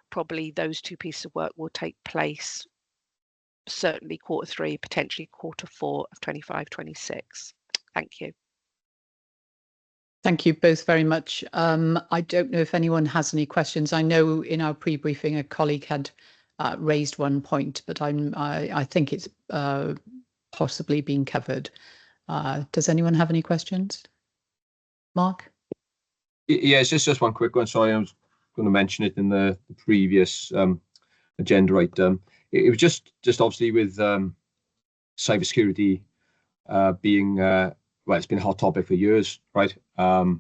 probably those two pieces of work will take place certainly Q3, potentially Q4 of 25-26. Thank you. Thank you both very much. I don't know if anyone has any questions. I know in our pre-briefing a colleague had raised one point, but I think it's possibly been covered. Does anyone have any questions? Mark? Yeah, it's just one quick one. Sorry, I was going to mention it in the previous agenda item. It was just obviously with cybersecurity being well, it's been a hot topic for years, right? And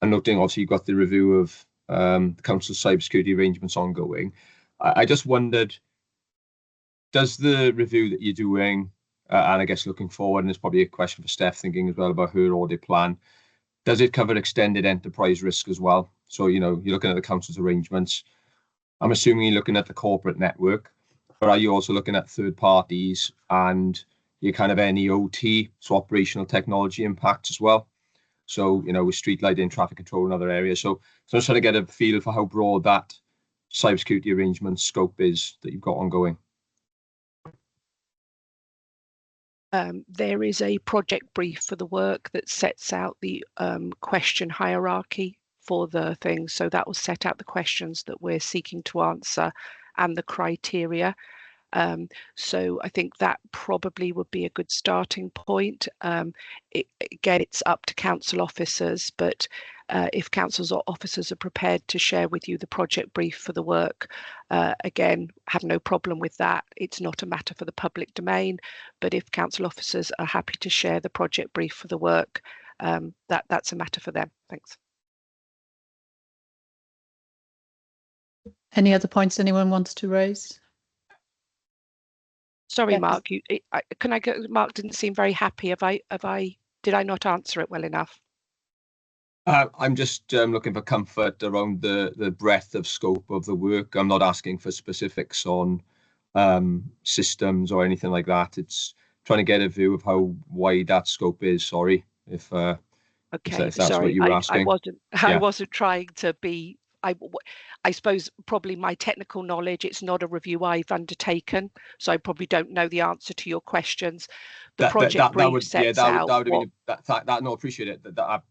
noting obviously you've got the review of the council's cybersecurity arrangements ongoing. I just wondered, does the review that you're doing, and I guess looking forward, and it's probably a question for Steph thinking as well about her audit plan, does it cover extended enterprise risk as well? So, you know, you're looking at the council's arrangements. I'm assuming you're looking at the corporate network, but are you also looking at third parties and your kind of NEOT, so operational technology impacts as well? So, you know, with street lighting, traffic control and other areas. So I'm just trying to get a feel for how broad that cybersecurity arrangement scope is that you've got ongoing. There is a project brief for the work that sets out the question hierarchy for the thing. So that will set out the questions that we're seeking to answer and the criteria. So I think that probably would be a good starting point. Again, it's up to council officers, but if councils or officers are prepared to share with you the project brief for the work, again, have no problem with that. It's not a matter for the public domain, but if council officers are happy to share the project brief for the work, that's a matter for them. Thanks. Any other points anyone wants to raise? Sorry, Yes. Mark. Mark didn't seem very happy. Did I not answer it well enough? I'm just looking for comfort around the breadth of scope of the work. I'm not asking for specifics on systems or anything like that. It's trying to get a view of how wide that scope is. Sorry if that's sorry, what you were asking. I wasn't trying to be. I suppose probably my technical knowledge, it's not a review I've undertaken, so I probably don't know the answer to your questions. The project brief sets out. No, appreciate it.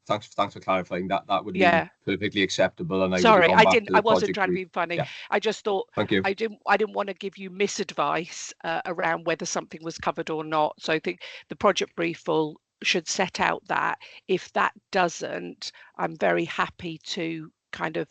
Thanks for clarifying that. That would be perfectly acceptable. And sorry, I wasn't trying to be funny. Yeah. I just thought. Thank you. I didn't want to give you misadvice around whether something was covered or not. So I think the project brief should set out that. If that doesn't, I'm very happy to kind of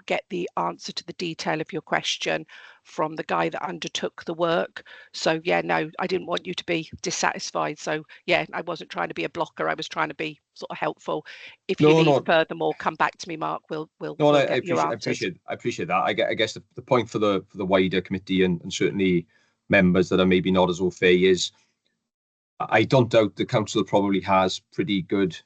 get the answer to the detail of your question from the guy that undertook the work. So yeah, no, I didn't want you to be dissatisfied. So yeah, I wasn't trying to be a blocker. I was trying to be sort of helpful. If you need furthermore, come back to me, Mark. We'll get your answers. I appreciate that. I guess the point for the wider committee and certainly members that are maybe not as au fait is, I don't doubt the council probably has pretty good,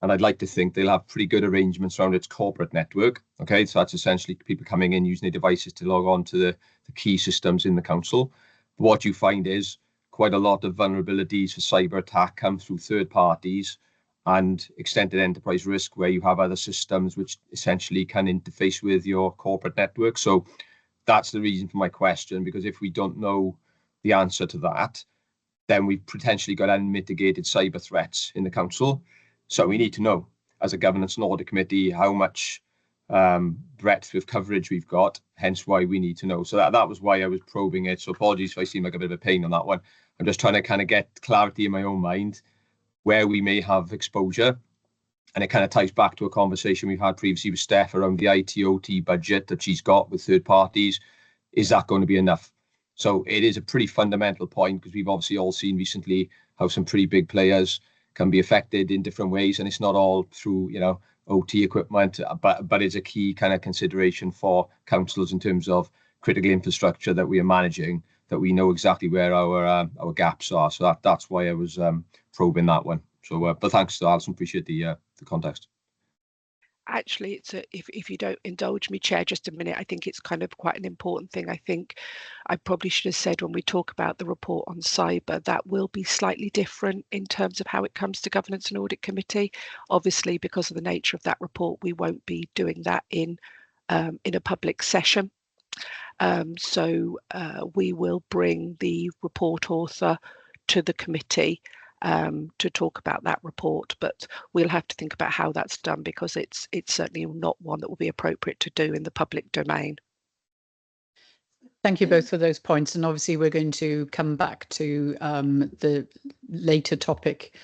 and I'd like to think they'll have pretty good arrangements around its corporate network. Okay, so that's essentially people coming in using their devices to log on to the key systems in the council. But what you find is quite a lot of vulnerabilities for cyber attack come through third parties and extended enterprise risk, where you have other systems which essentially can interface with your corporate network. So that's the reason for my question, because if we don't know the answer to that, then we've potentially got unmitigated cyber threats in the council. So we need to know, as a governance and audit committee, how much breadth of coverage we've got, hence why we need to know. So that was why I was probing it. So apologies if I seem like a bit of a pain on that one. I'm just trying to kind of get clarity in my own mind where we may have exposure. And it kind of ties back to a conversation we've had previously with Steph around the IT/OT budget that she's got with third parties. Is that going to be enough? So it is a pretty fundamental point, because we've obviously all seen recently how some pretty big players can be affected in different ways, and it's not all through, you know, OT equipment, but it's a key kind of consideration for councils in terms of critical infrastructure that we are managing, that we know exactly where our gaps are. So that's why I was probing that one. So, but thanks to Alison, appreciate the context. Actually, it's if you don't indulge me, Chair, just a minute, I think it's kind of quite an important thing. I think I probably should have said when we talk about the report on cyber, that will be slightly different in terms of how it comes to Governance and Audit Committee. Obviously, because of the nature of that report, we won't be doing that in a public session. So we will bring the report author to the committee to talk about that report, but we'll have to think about how that's done, because it's certainly not one that will be appropriate to do in the public domain. Thank you both for those points, and obviously we're going to come back to the later topic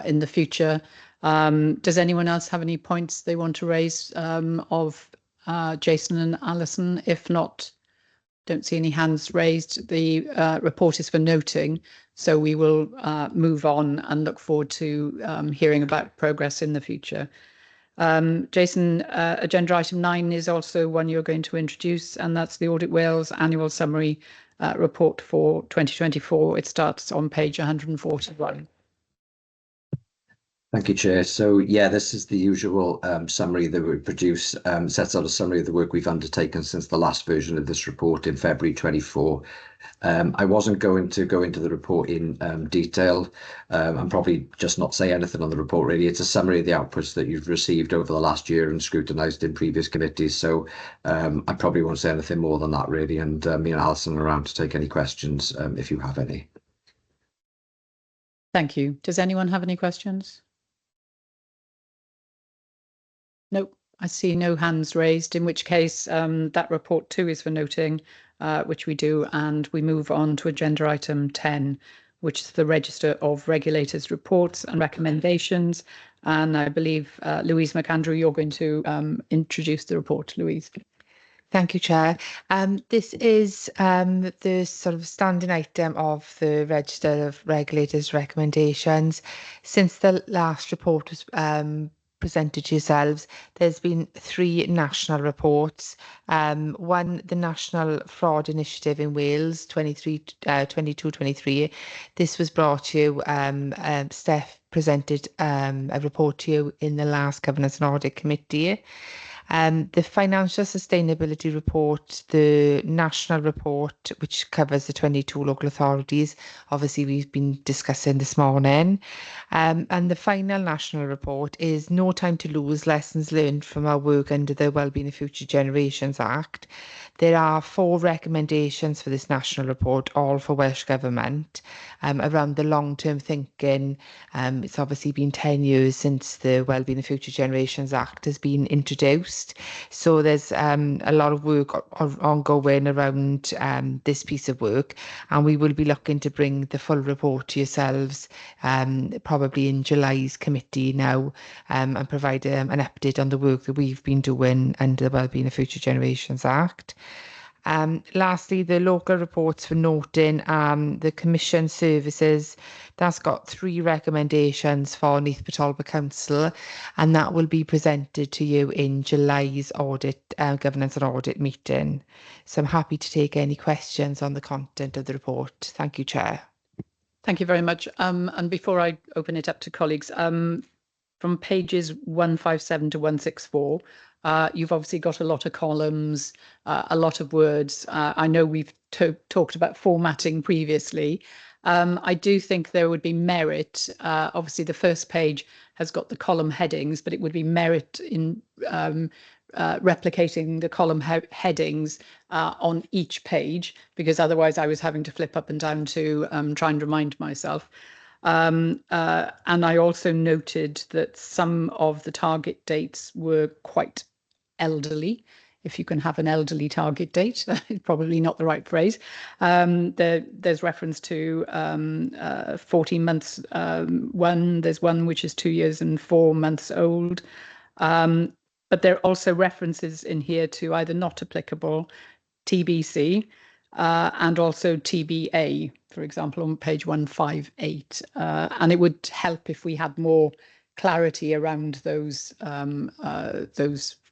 in the future. Does anyone else have any points they want to raise of Jason and Alison? If not, don't see any hands raised. The report is for noting, so we will move on and look forward to hearing about progress in the future. Jason, agenda item 9 is also one you're going to introduce, and that's the Audit Wales Annual Summary Report for 2024. It starts on page 141. Thank you, Chair. So, yeah, this is the usual summary that we produce, sets out a summary of the work we've undertaken since the last version of this report in February 24. I wasn't going to go into the report in detail and probably just not say anything on the report, really. It's a summary of the outputs that you've received over the last year and scrutinised in previous committees. So I probably won't say anything more than that, really. And me and Alison are around to take any questions if you have any. Thank you. Does anyone have any questions? Nope, I see no hands raised, in which case that report too is for noting, which we do, and we move on to agenda item 10, which is the Register of Regulators Reports and Recommendations. And I believe, Louise McAndrew, you're going to introduce the report. Louise. Thank you, Chair. This is the sort of standing item of the Register of Regulators Recommendations. Since the last report was presented to yourselves, there's been 3 national reports. One, the National Fraud Initiative in Wales, 22-23. This was brought to you, Steph presented a report to you in the last Governance and Audit Committee. The Financial Sustainability Report, the national report, which covers the 22 local authorities, obviously we've been discussing this morning. And the final national report is No Time to Lose, Lessons Learned from Our Work under the Wellbeing of Future Generations Act. There are 4 recommendations for this national report, all for Welsh Government, around the long-term thinking. It's obviously been 10 years since the Wellbeing of Future Generations Act has been introduced. So there's a lot of work ongoing around this piece of work, and we will be looking to bring the full report to yourselves probably in July's committee now, and provide an update on the work that we've been doing under the Wellbeing of Future Generations Act. Lastly, the local reports for noting, the Commission services, that's got 3 recommendations for Neath Talbot Council, and that will be presented to you in July's audit, Governance and Audit meeting. So I'm happy to take any questions on the content of the report. Thank you, Chair. Thank you very much. And before I open it up to colleagues, from pages 157 to 164, you've obviously got a lot of columns, a lot of words. I know we've talked about formatting previously. I do think there would be merit. Obviously, the first page has got the column headings, but it would be merit in replicating the column headings on each page, because otherwise I was having to flip up and down to try and remind myself. And I also noted that some of the target dates were quite elderly. If you can have an elderly target date, probably not the right phrase. There's reference to 14 months one. There's one which is 2 years and 4 months old. But there are also references in here to either not applicable, TBC, and also TBA, for example, on page 158. And it would help if we had more clarity around those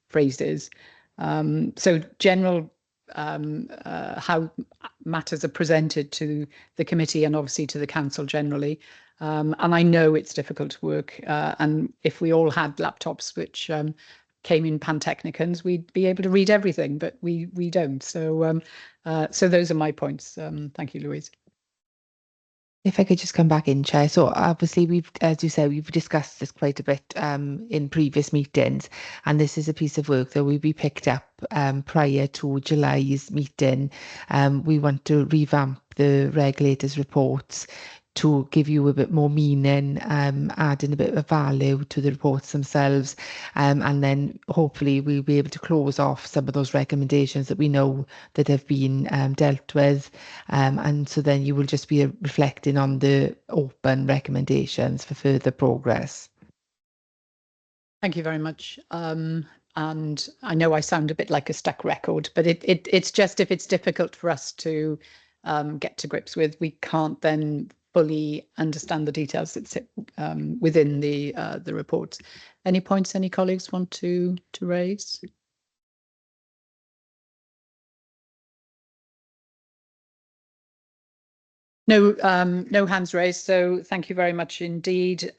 phrases. So general how matters are presented to the committee and obviously to the council generally. And I know it's difficult to work. And if we all had laptops which came in Pantechnicons, we'd be able to read everything, but we don't. So so those are my points. Thank you, Louise. If I could just come back in, Chair. So obviously we've, as you said, we've discussed this quite a bit in previous meetings, and this is a piece of work that will be picked up prior to July's meeting. We want to revamp the regulators' reports to give you a bit more meaning, adding a bit of value to the reports themselves, and then hopefully we'll be able to close off some of those recommendations that we know that have been dealt with, and so then you will just be reflecting on the open recommendations for further progress. Thank you very much. And I know I sound a bit like a stuck record, but it's just if it's difficult for us to get to grips with, we can't then fully understand the details that sit within the reports. Any points any colleagues want to raise? No, no hands raised. So thank you very much indeed.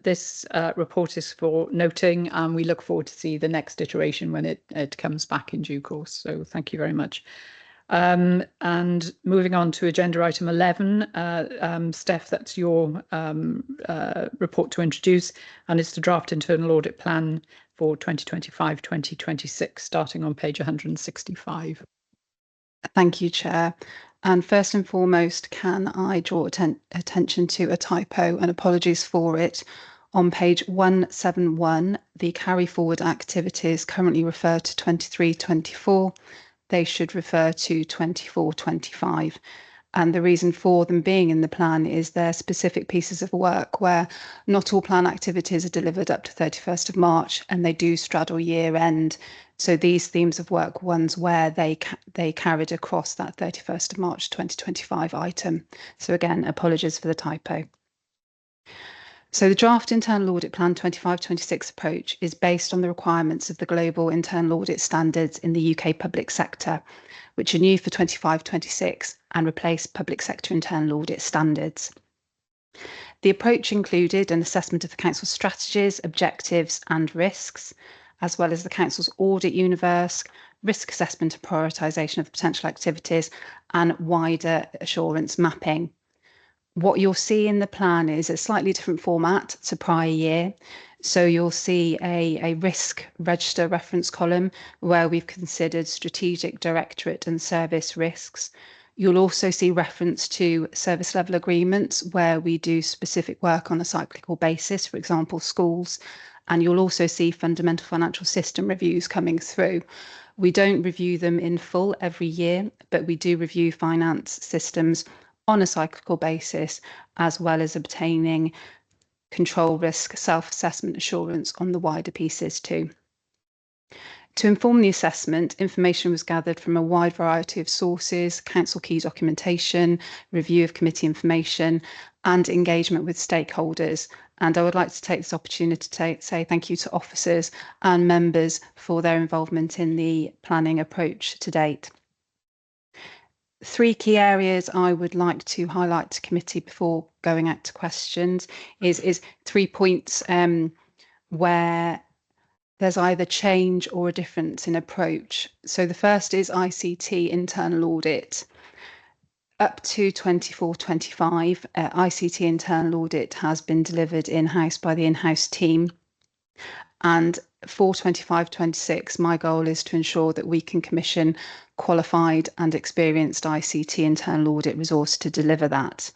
This report is for noting, and we look forward to see the next iteration when it comes back in due course. So thank you very much. And moving on to agenda item 11, Steph, that's your report to introduce, and it's the draft internal audit plan for 2025-2026, starting on page 165. Thank you, Chair. And first and foremost, can I draw attention to a typo, and apologies for it. On page 171, the carry forward activities currently refer to 23-24. They should refer to 24-25. And the reason for them being in the plan is they're specific pieces of work where not all plan activities are delivered up to 31st of March, and they do straddle year end. So these themes of work, ones where they carried across that 31st of March 2025 item. So again, apologies for the typo. So the draft internal audit plan 25-26 approach is based on the requirements of the global internal audit standards in the UK public sector, which are new for 25-26 and replace public sector internal audit standards. The approach included an assessment of the council's strategies, objectives and risks, as well as the council's audit universe, risk assessment and prioritisation of the potential activities, and wider assurance mapping. What you'll see in the plan is a slightly different format to prior year. So you'll see a risk register reference column where we've considered strategic, directorate and service risks. You'll also see reference to service level agreements where we do specific work on a cyclical basis, for example, schools. And you'll also see fundamental financial system reviews coming through. We don't review them in full every year, but we do review finance systems on a cyclical basis, as well as obtaining control risk self-assessment assurance on the wider pieces too. To inform the assessment, information was gathered from a wide variety of sources, council key documentation, review of committee information, and engagement with stakeholders. And I would like to take this opportunity to say thank you to officers and members for their involvement in the planning approach to date. 3 key areas I would like to highlight to committee before going out to questions is 3 points where there's either change or a difference in approach. So the first is ICT internal audit. Up to 24-25, ICT internal audit has been delivered in-house by the in-house team. And for 25-26, my goal is to ensure that we can commission qualified and experienced ICT internal audit resource to deliver that.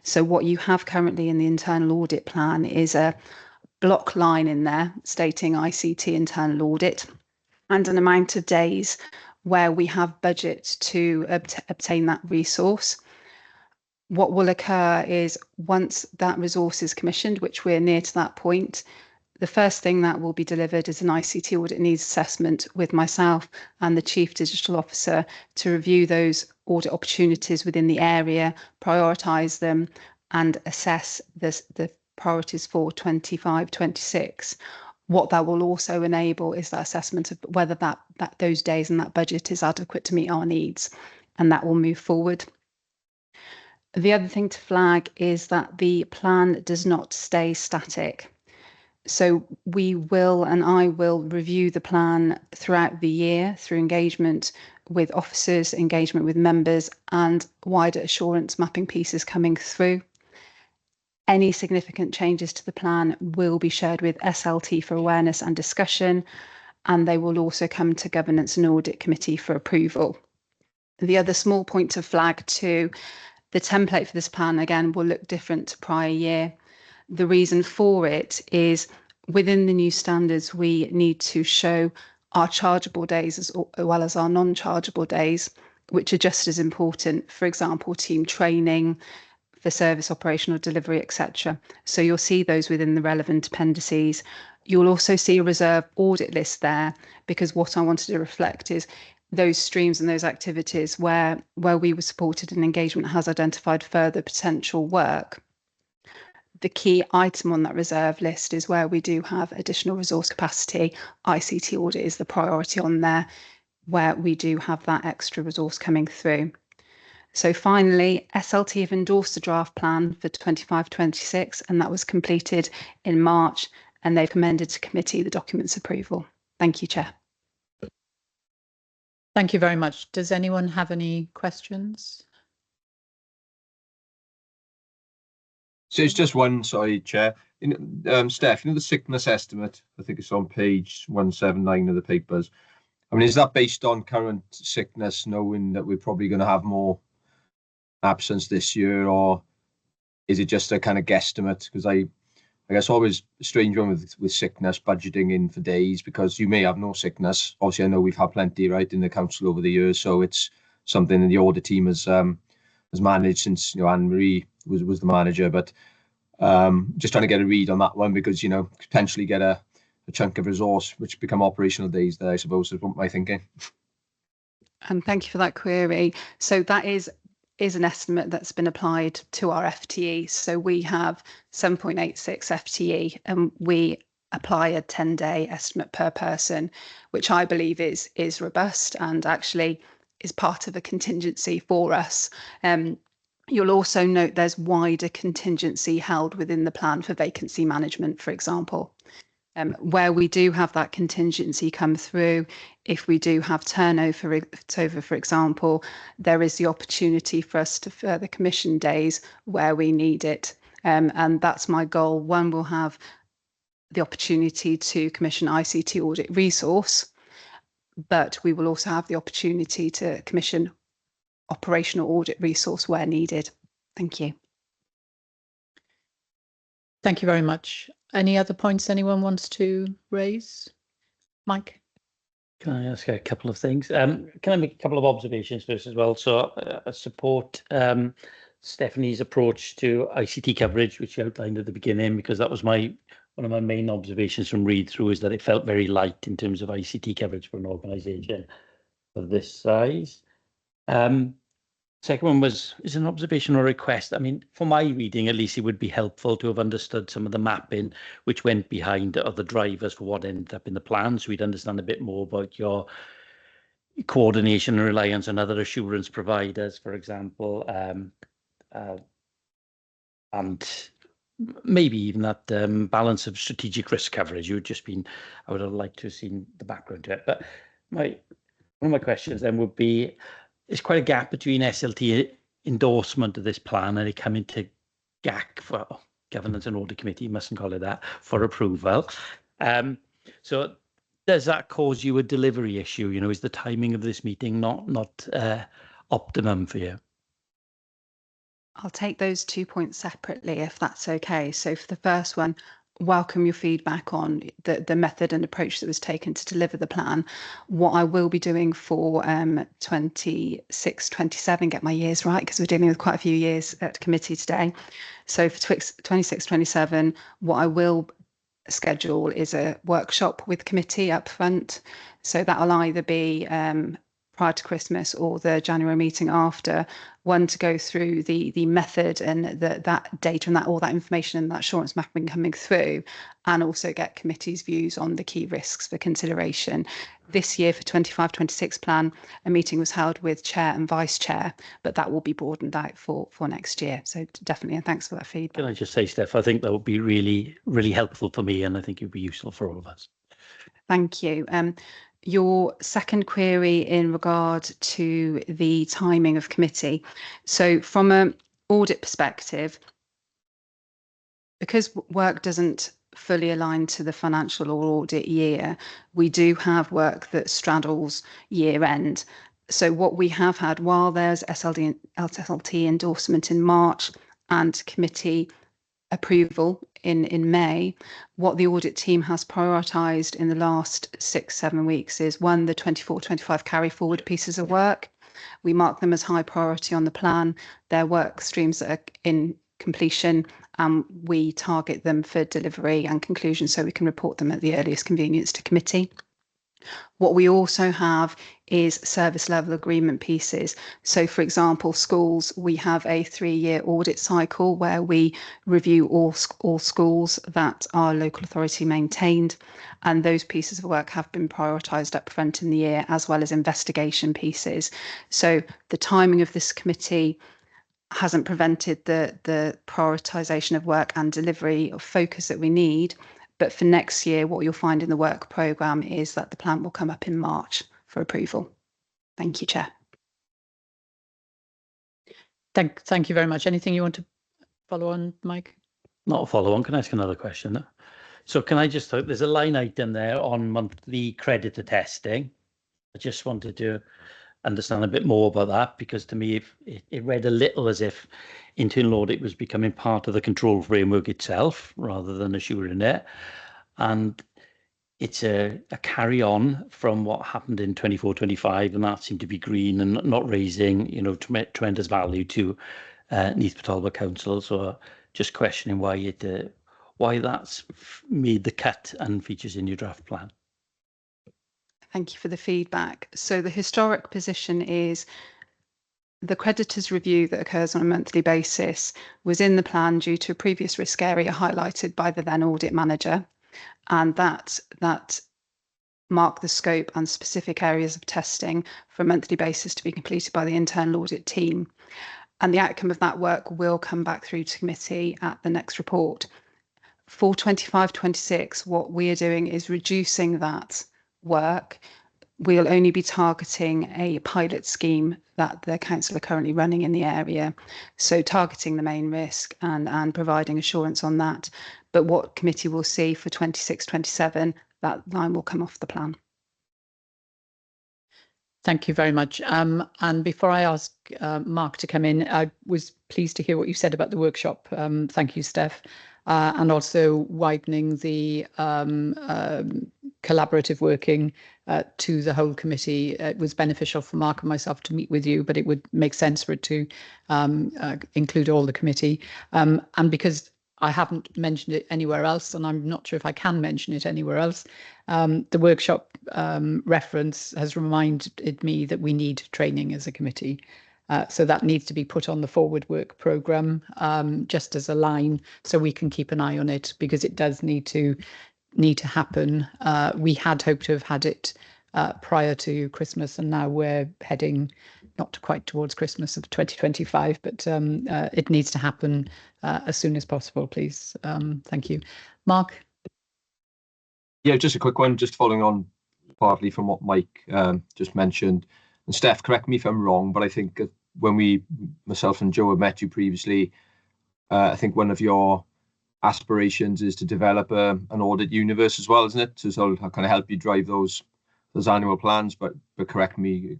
So what you have currently in the internal audit plan is a block line in there stating ICT internal audit and an amount of days where we have budget to obtain that resource. What will occur is once that resource is commissioned, which we're near to that point, the first thing that will be delivered is an ICT audit needs assessment with myself and the Chief Digital Officer to review those audit opportunities within the area, prioritise them and assess the priorities for 25-26. What that will also enable is that assessment of whether that those days and that budget is adequate to meet our needs, and that will move forward. The other thing to flag is that the plan does not stay static. So we will, and I will, review the plan throughout the year through engagement with officers, engagement with members, and wider assurance mapping pieces coming through. Any significant changes to the plan will be shared with SLT for awareness and discussion, and they will also come to Governance and Audit Committee for approval. The other small point to flag too, the template for this plan, again, will look different to prior year. The reason for it is within the new standards, we need to show our chargeable days as well as our non-chargeable days, which are just as important. For example, team training, for service operational delivery, etc. So you'll see those within the relevant appendices. You'll also see a reserve audit list there, because what I wanted to reflect is those streams and those activities where we were supported and engagement has identified further potential work. The key item on that reserve list is where we do have additional resource capacity. ICT audit is the priority on there, where we do have that extra resource coming through. So finally, SLT have endorsed the draft plan for 25-26, and that was completed in March, and they've commended to committee the document's approval. Thank you, Chair. Thank you very much. Does anyone have any questions? So it's just one, sorry, Chair. Steph, the sickness estimate, I think it's on page 179 of the papers. I mean, is that based on current sickness, knowing that we're probably going to have more absence this year, or is it just a kind of guesstimate? Because I guess always a strange one with sickness budgeting in for days, because you may have no sickness. Obviously, I know we've had plenty, right, in the council over the years, so it's something that the audit team has managed since Anne-Marie was the manager. But just trying to get a read on that one, because potentially get a chunk of resource which become operational days there, I suppose, is what my thinking. And thank you for that query. So that is an estimate that's been applied to our FTE. So we have 7.86 FTE, and we apply a 10-day estimate per person, which I believe is robust and actually is part of a contingency for us. You'll also note there's wider contingency held within the plan for vacancy management, for example. Where we do have that contingency come through, if we do have turnover, for example, there is the opportunity for us to further commission days where we need it. And that's my goal. One, we'll have the opportunity to commission ICT audit resource, but we will also have the opportunity to commission operational audit resource where needed. Thank you. Thank you very much. Any other points anyone wants to raise? Mike? Can I ask a couple of things? Can I make a couple of observations first as well? So I support Stephanie's approach to ICT coverage, which you outlined at the beginning, because that was one of my main observations from read through, is that it felt very light in terms of ICT coverage for an organisation of this size. Second one is an observation or request. I mean, for my reading, at least, it would be helpful to have understood some of the mapping which went behind other drivers for what ended up in the plan, so we'd understand a bit more about your coordination and reliance on other assurance providers, for example, and maybe even that balance of strategic risk coverage. I would have liked to have seen the background to it. But one of my questions then would be, there's quite a gap between SLT endorsement of this plan and it come into GAC for Governance and Audit Committee, you mustn't call it that, for approval. So does that cause you a delivery issue? You know, is the timing of this meeting not optimum for you? I'll take those 2 points separately, if that's okay. So for the first one, welcome your feedback on the method and approach that was taken to deliver the plan. What I will be doing for 26-27, get my years right, because we're dealing with quite a few years at committee today. So for 26-27, what I will schedule is a workshop with committee up front. So that'll either be prior to Christmas or the January meeting after, one to go through the method and that data and all that information and that assurance mapping coming through, and also get committee's views on the key risks for consideration. This year for 25-26 plan, a meeting was held with chair and vice chair, but that will be broadened out for next year. So definitely, and thanks for that feedback. Can I just say, Steph, I think that would be really, really helpful for me, and I think it would be useful for all of us. Thank you. Your second query in regard to the timing of committee. So from an audit perspective, because work doesn't fully align to the financial or audit year, we do have work that straddles year end. So what we have had, while there's SLT endorsement in March and committee approval in May, what the audit team has prioritised in the last 6-7 weeks is, one, the 24-25 carry forward pieces of work. We mark them as high priority on the plan. They're work streams that are in completion, and we target them for delivery and conclusion so we can report them at the earliest convenience to committee. What we also have is service level agreement pieces. So for example, schools, we have a 3-year audit cycle where we review all schools that are local authority maintained, and those pieces of work have been prioritised up front in the year, as well as investigation pieces. So the timing of this committee hasn't prevented the prioritisation of work and delivery of focus that we need. But for next year, what you'll find in the work programme is that the plan will come up in March for approval. Thank you, Chair. Thank you very much. Anything you want to follow on, Mike? Not a follow on. Can I ask another question though? So can I just, there's a line item there on monthly creditor testing. I just wanted to understand a bit more about that, because to me it read a little as if internal audit was becoming part of the control framework itself rather than assuring it, and it's a carry on from what happened in 24-25, and that seemed to be green and not raising, you know, tremendous value to Neath Talbot Council. So just questioning why that's made the cut and features in your draft plan. Thank you for the feedback. So the historic position is the creditors review that occurs on a monthly basis was in the plan due to a previous risk area highlighted by the then audit manager, and that marked the scope and specific areas of testing for a monthly basis to be completed by the internal audit team. And the outcome of that work will come back through to committee at the next report. For 25-26, what we are doing is reducing that work. We'll only be targeting a pilot scheme that the council are currently running in the area. So targeting the main risk and providing assurance on that. But what committee will see for 26-27, that line will come off the plan. Thank you very much. And before I ask Mark to come in, I was pleased to hear what you said about the workshop. Thank you, Steph. And also widening the collaborative working to the whole committee. It was beneficial for Mark and myself to meet with you, but it would make sense for it to include all the committee. And because I haven't mentioned it anywhere else, and I'm not sure if I can mention it anywhere else, the workshop reference has reminded me that we need training as a committee. So that needs to be put on the forward work programme, just as a line, so we can keep an eye on it, because it does need to happen. We had hoped to have had it prior to Christmas, and now we're heading not quite towards Christmas of 2025, but it needs to happen as soon as possible, please. Thank you. Mark? Yeah, just a quick one, just following on partly from what Mike just mentioned. And Steph, correct me if I'm wrong, but I think when myself and Joe have met you previously, I think one of your aspirations is to develop an audit universe as well, isn't it? So sort of kind of help you drive those annual plans. But correct me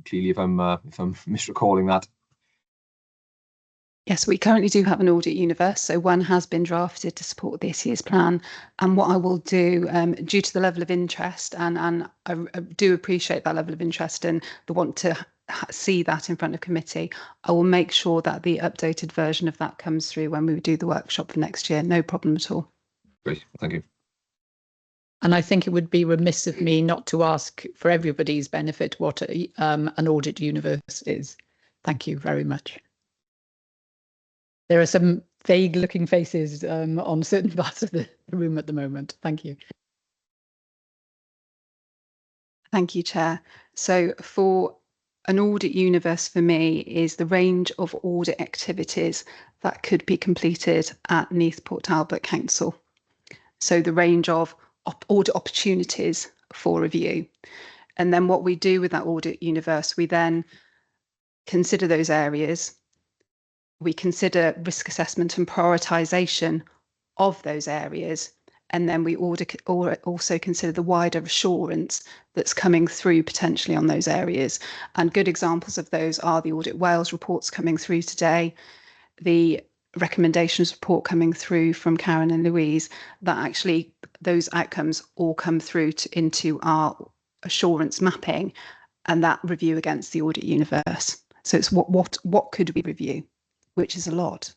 clearly if I'm misrecalling that. Yes, we currently do have an audit universe, so one has been drafted to support this year's plan. And what I will do, due to the level of interest, and I do appreciate that level of interest and the want to see that in front of committee, I will make sure that the updated version of that comes through when we do the workshop for next year. No problem at all. Great, thank you. And I think it would be remiss of me not to ask for everybody's benefit what an audit universe is. Thank you very much. There are some vague looking faces on certain parts of the room at the moment. Thank you. Thank you, Chair. So for an audit universe for me is the range of audit activities that could be completed at Neath Port Talbot Council. So the range of audit opportunities for review. And then what we do with that audit universe, we then consider those areas. We consider risk assessment and prioritisation of those areas. And then we also consider the wider assurance that's coming through potentially on those areas. And good examples of those are the Audit Wales reports coming through today, the recommendations report coming through from Karen and Louise, that actually those outcomes all come through into our assurance mapping and that review against the audit universe. So it's what could we review, which is a lot.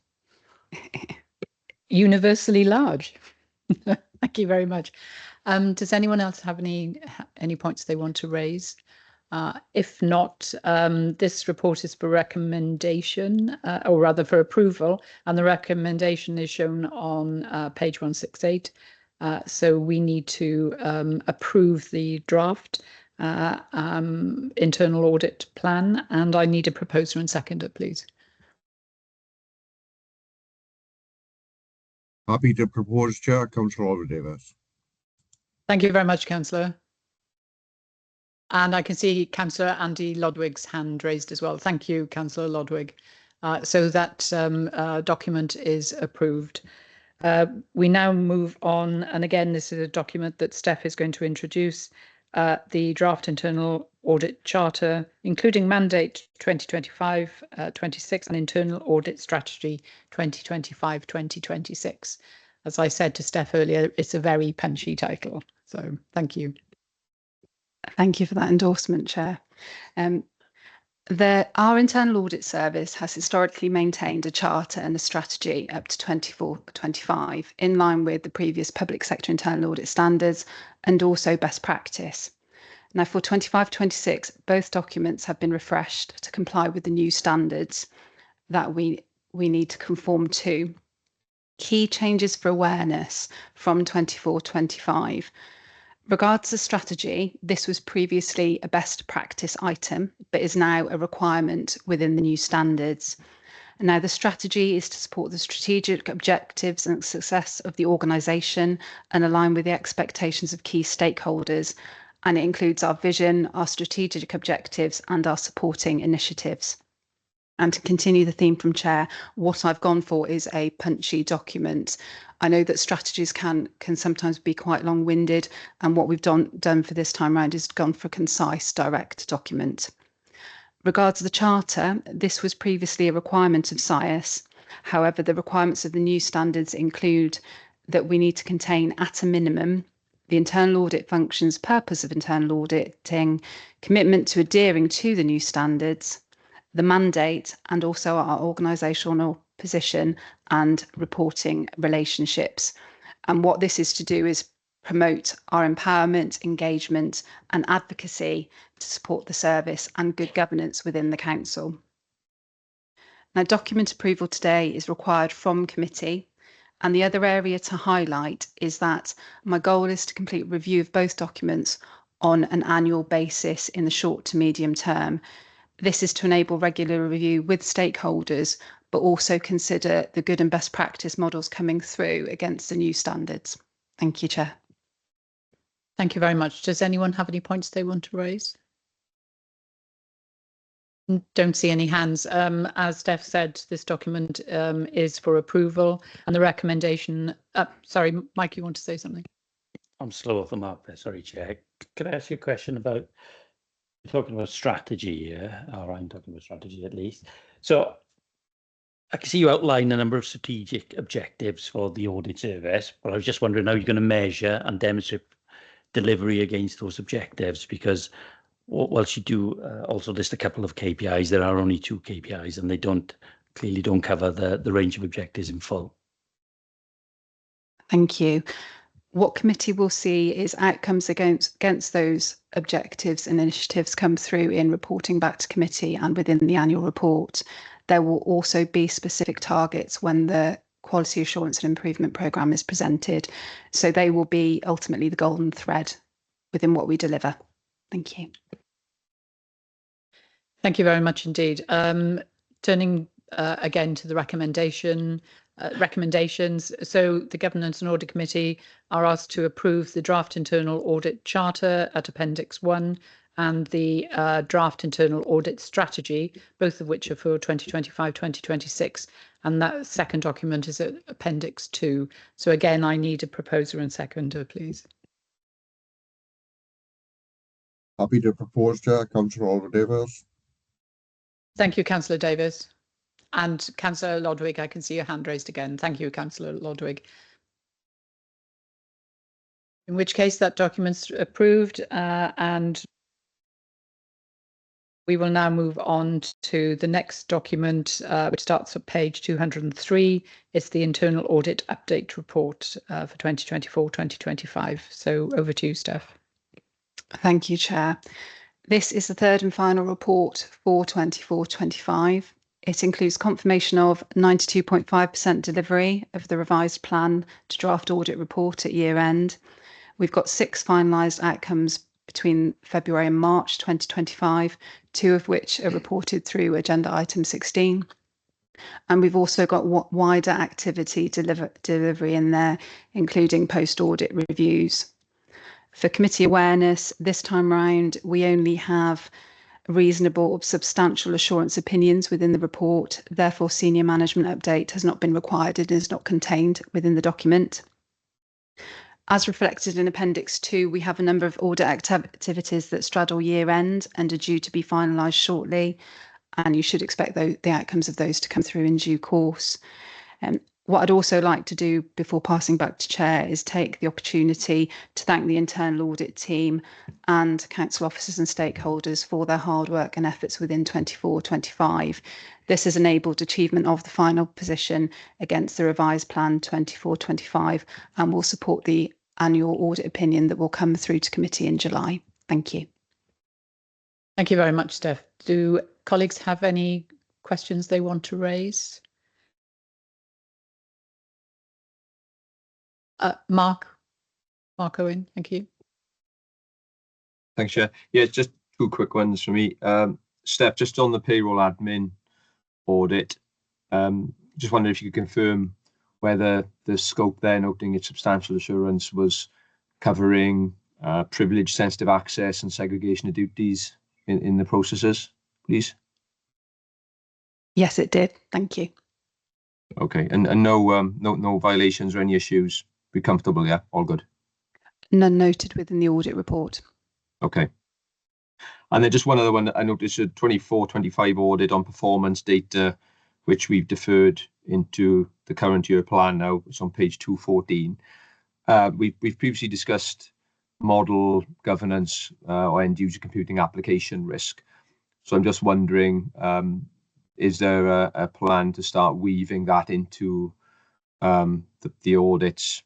Universally large. Thank you very much. Does anyone else have any points they want to raise? If not, this report is for recommendation, or rather for approval, and the recommendation is shown on page 168. So we need to approve the draft internal audit plan, and I need a proposer and seconder, please. Happy to propose, Chair. Councillor Oliver Davis. Thank you very much, Councillor. And I can see Councillor Andy Lodwig's hand raised as well. Thank you, Councillor Lodwig. So that document is approved. We now move on, and again, this is a document that Steph is going to introduce, the draft internal audit charter, including mandate 2025-26 and internal audit strategy 2025-2026. As I said to Steph earlier, it's a very punchy title. So thank you. Thank you for that endorsement, Chair. Our internal audit service has historically maintained a charter and a strategy up to 24-25 in line with the previous public sector internal audit standards and also best practice. Now for 25-26, both documents have been refreshed to comply with the new standards that we need to conform to. Key changes for awareness from 24-25. Regards to strategy, this was previously a best practice item, but is now a requirement within the new standards. And now the strategy is to support the strategic objectives and success of the organisation and align with the expectations of key stakeholders. And it includes our vision, our strategic objectives and our supporting initiatives. And to continue the theme from Chair, what I've gone for is a punchy document. I know that strategies can sometimes be quite long-winded, and what we've done for this time round is gone for a concise, direct document. Regards the Charter, this was previously a requirement of SIAS. However, the requirements of the new standards include that we need to contain at a minimum the internal audit functions, purpose of internal auditing, commitment to adhering to the new standards, the mandate, and also our organisational position and reporting relationships. And what this is to do is promote our empowerment, engagement and advocacy to support the service and good governance within the Council. Now, document approval today is required from committee. And the other area to highlight is that my goal is to complete review of both documents on an annual basis in the short to medium term. This is to enable regular review with stakeholders, but also consider the good and best practice models coming through against the new standards. Thank you, Chair. Thank you very much. Does anyone have any points they want to raise? Don't see any hands. As Steph said, this document is for approval, and the recommendation. Sorry, Mike, you want to say something? I'm slow off the mark there. Sorry, Chair. Could I ask you a question about talking about strategy here? Or I'm talking about strategy at least. So I can see you outline a number of strategic objectives for the audit service, but I was just wondering how you're going to measure and demonstrate delivery against those objectives, because whilst you do also list a couple of KPIs, there are only 2 KPIs and they clearly don't cover the range of objectives in full. Thank you. What committee will see is outcomes against those objectives and initiatives come through in reporting back to committee and within the annual report. There will also be specific targets when the Quality Assurance and Improvement Programme is presented. So they will be ultimately the golden thread within what we deliver. Thank you. Thank you very much indeed. Turning again to the recommendations. So the Governance and Audit Committee are asked to approve the draft internal audit charter at Appendix 1 and the draft internal audit strategy, both of which are for 2025-2026. And that second document is at Appendix 2. So again, I need a proposer and seconder, please. Happy to propose, Chair. Councillor Oliver Davis. Thank you, Councillor Davis. And Councillor Lodwig, I can see your hand raised again. Thank you, Councillor Lodwig. In which case that document's approved, and we will now move on to the next document, which starts at page 203. It's the Internal Audit Update Report for 2024-2025. So over to you, Steph. Thank you, Chair. This is the third and final report for 24-25. It includes confirmation of 92.5% delivery of the revised plan to draft audit report at year end. We've got 6 finalised outcomes between February and March 2025, 2 of which are reported through agenda item 16. And we've also got wider activity delivery in there, including post-audit reviews. For committee awareness, this time round, we only have reasonable or substantial assurance opinions within the report. Therefore, senior management update has not been required and is not contained within the document. As reflected in Appendix 2, we have a number of audit activities that straddle year end and are due to be finalised shortly, and you should expect the outcomes of those to come through in due course. What I'd also like to do before passing back to Chair is take the opportunity to thank the internal audit team and council officers and stakeholders for their hard work and efforts within 24-25. This has enabled achievement of the final position against the revised plan 24-25 and will support the annual audit opinion that will come through to committee in July. Thank you. Thank you very much, Steph. Do colleagues have any questions they want to raise? Mark Owen, thank you. Thanks, Chair. Yeah, just 2 quick ones for me. Steph, just on the payroll admin audit, just wondering if you could confirm whether the scope there, noting its substantial assurance, was covering privilege, sensitive access and segregation of duties in the processes, please. Yes, it did. Thank you. Okay, and no violations or any issues. Be comfortable, yeah? All good. None noted within the audit report. Okay. And then just one other one. I noticed a 24-25 audit on performance data, which we've deferred into the current year plan now. It's on page 214. We've previously discussed model governance or end user computing application risk. So I'm just wondering, is there a plan to start weaving that into the audits,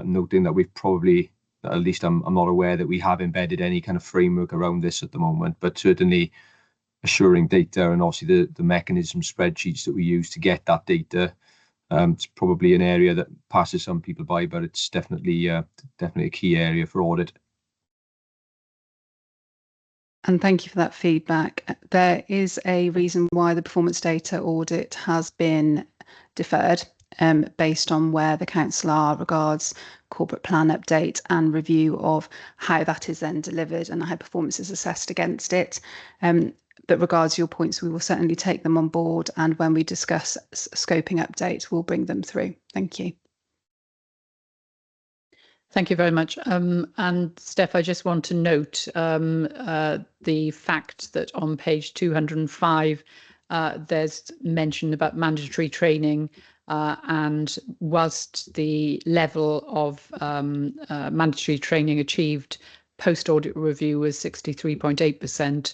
noting that we've probably, at least I'm not aware that we have embedded any kind of framework around this at the moment, but certainly assuring data and obviously the mechanism spreadsheets that we use to get that data. It's probably an area that passes some people by, but it's definitely a key area for audit. And thank you for that feedback. There is a reason why the performance data audit has been deferred, based on where the council are regards corporate plan update and review of how that is then delivered and how performance is assessed against it. that regards your points, we will certainly take them on board, and when we discuss scoping updates, we'll bring them through. Thank you. Thank you very much. And Steph, I just want to note the fact that on page 205, there's mention about mandatory training, and whilst the level of mandatory training achieved post-audit review was 63.8%,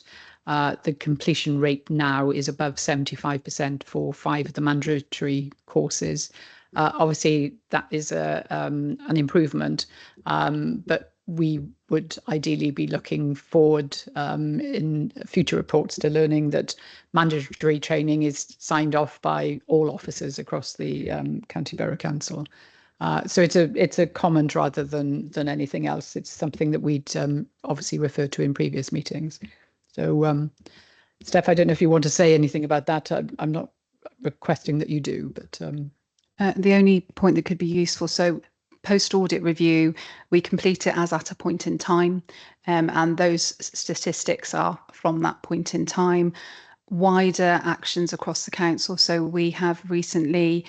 the completion rate now is above 75% for 5 of the mandatory courses. Obviously, that is an improvement, but we would ideally be looking forward in future reports to learning that mandatory training is signed off by all officers across the County Borough Council. So it's a comment rather than anything else. It's something that we'd obviously referred to in previous meetings. So, Steph, I don't know if you want to say anything about that. I'm not requesting that you do, but. The only point that could be useful, so post-audit review, we complete it as at a point in time, and those statistics are from that point in time. Wider actions across the council, so we have recently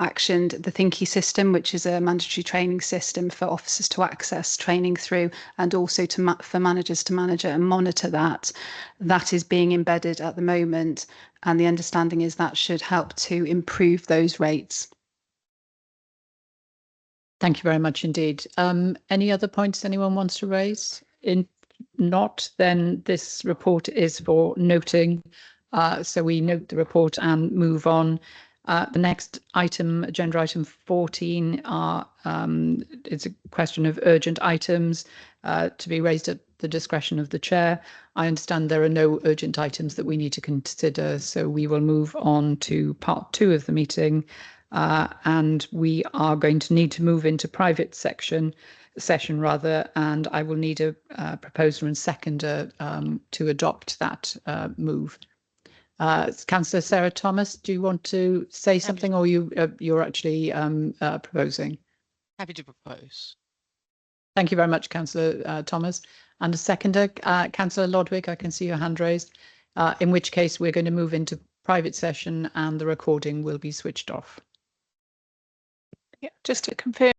actioned the Thinky system, which is a mandatory training system for officers to access training through, and also for managers to manage it and monitor that. That is being embedded at the moment, and the understanding is that should help to improve those rates. Thank you very much indeed. Any other points anyone wants to raise? In not, then this report is for noting. So we note the report and move on. The next item, agenda item 14, it's a question of urgent items to be raised at the discretion of the chair. I understand there are no urgent items that we need to consider, so we will move on to part 2 of the meeting, and we are going to need to move into private session, and I will need a proposer and seconder to adopt that move. Councillor Sarah Thomas, do you want to say something, or you're actually proposing? Happy to propose. Thank you very much, Councillor Thomas. And a seconder, Councillor Lodwick, I can see your hand raised, in which case we're going to move into private session and the recording will be switched off. Yeah, just to confirm.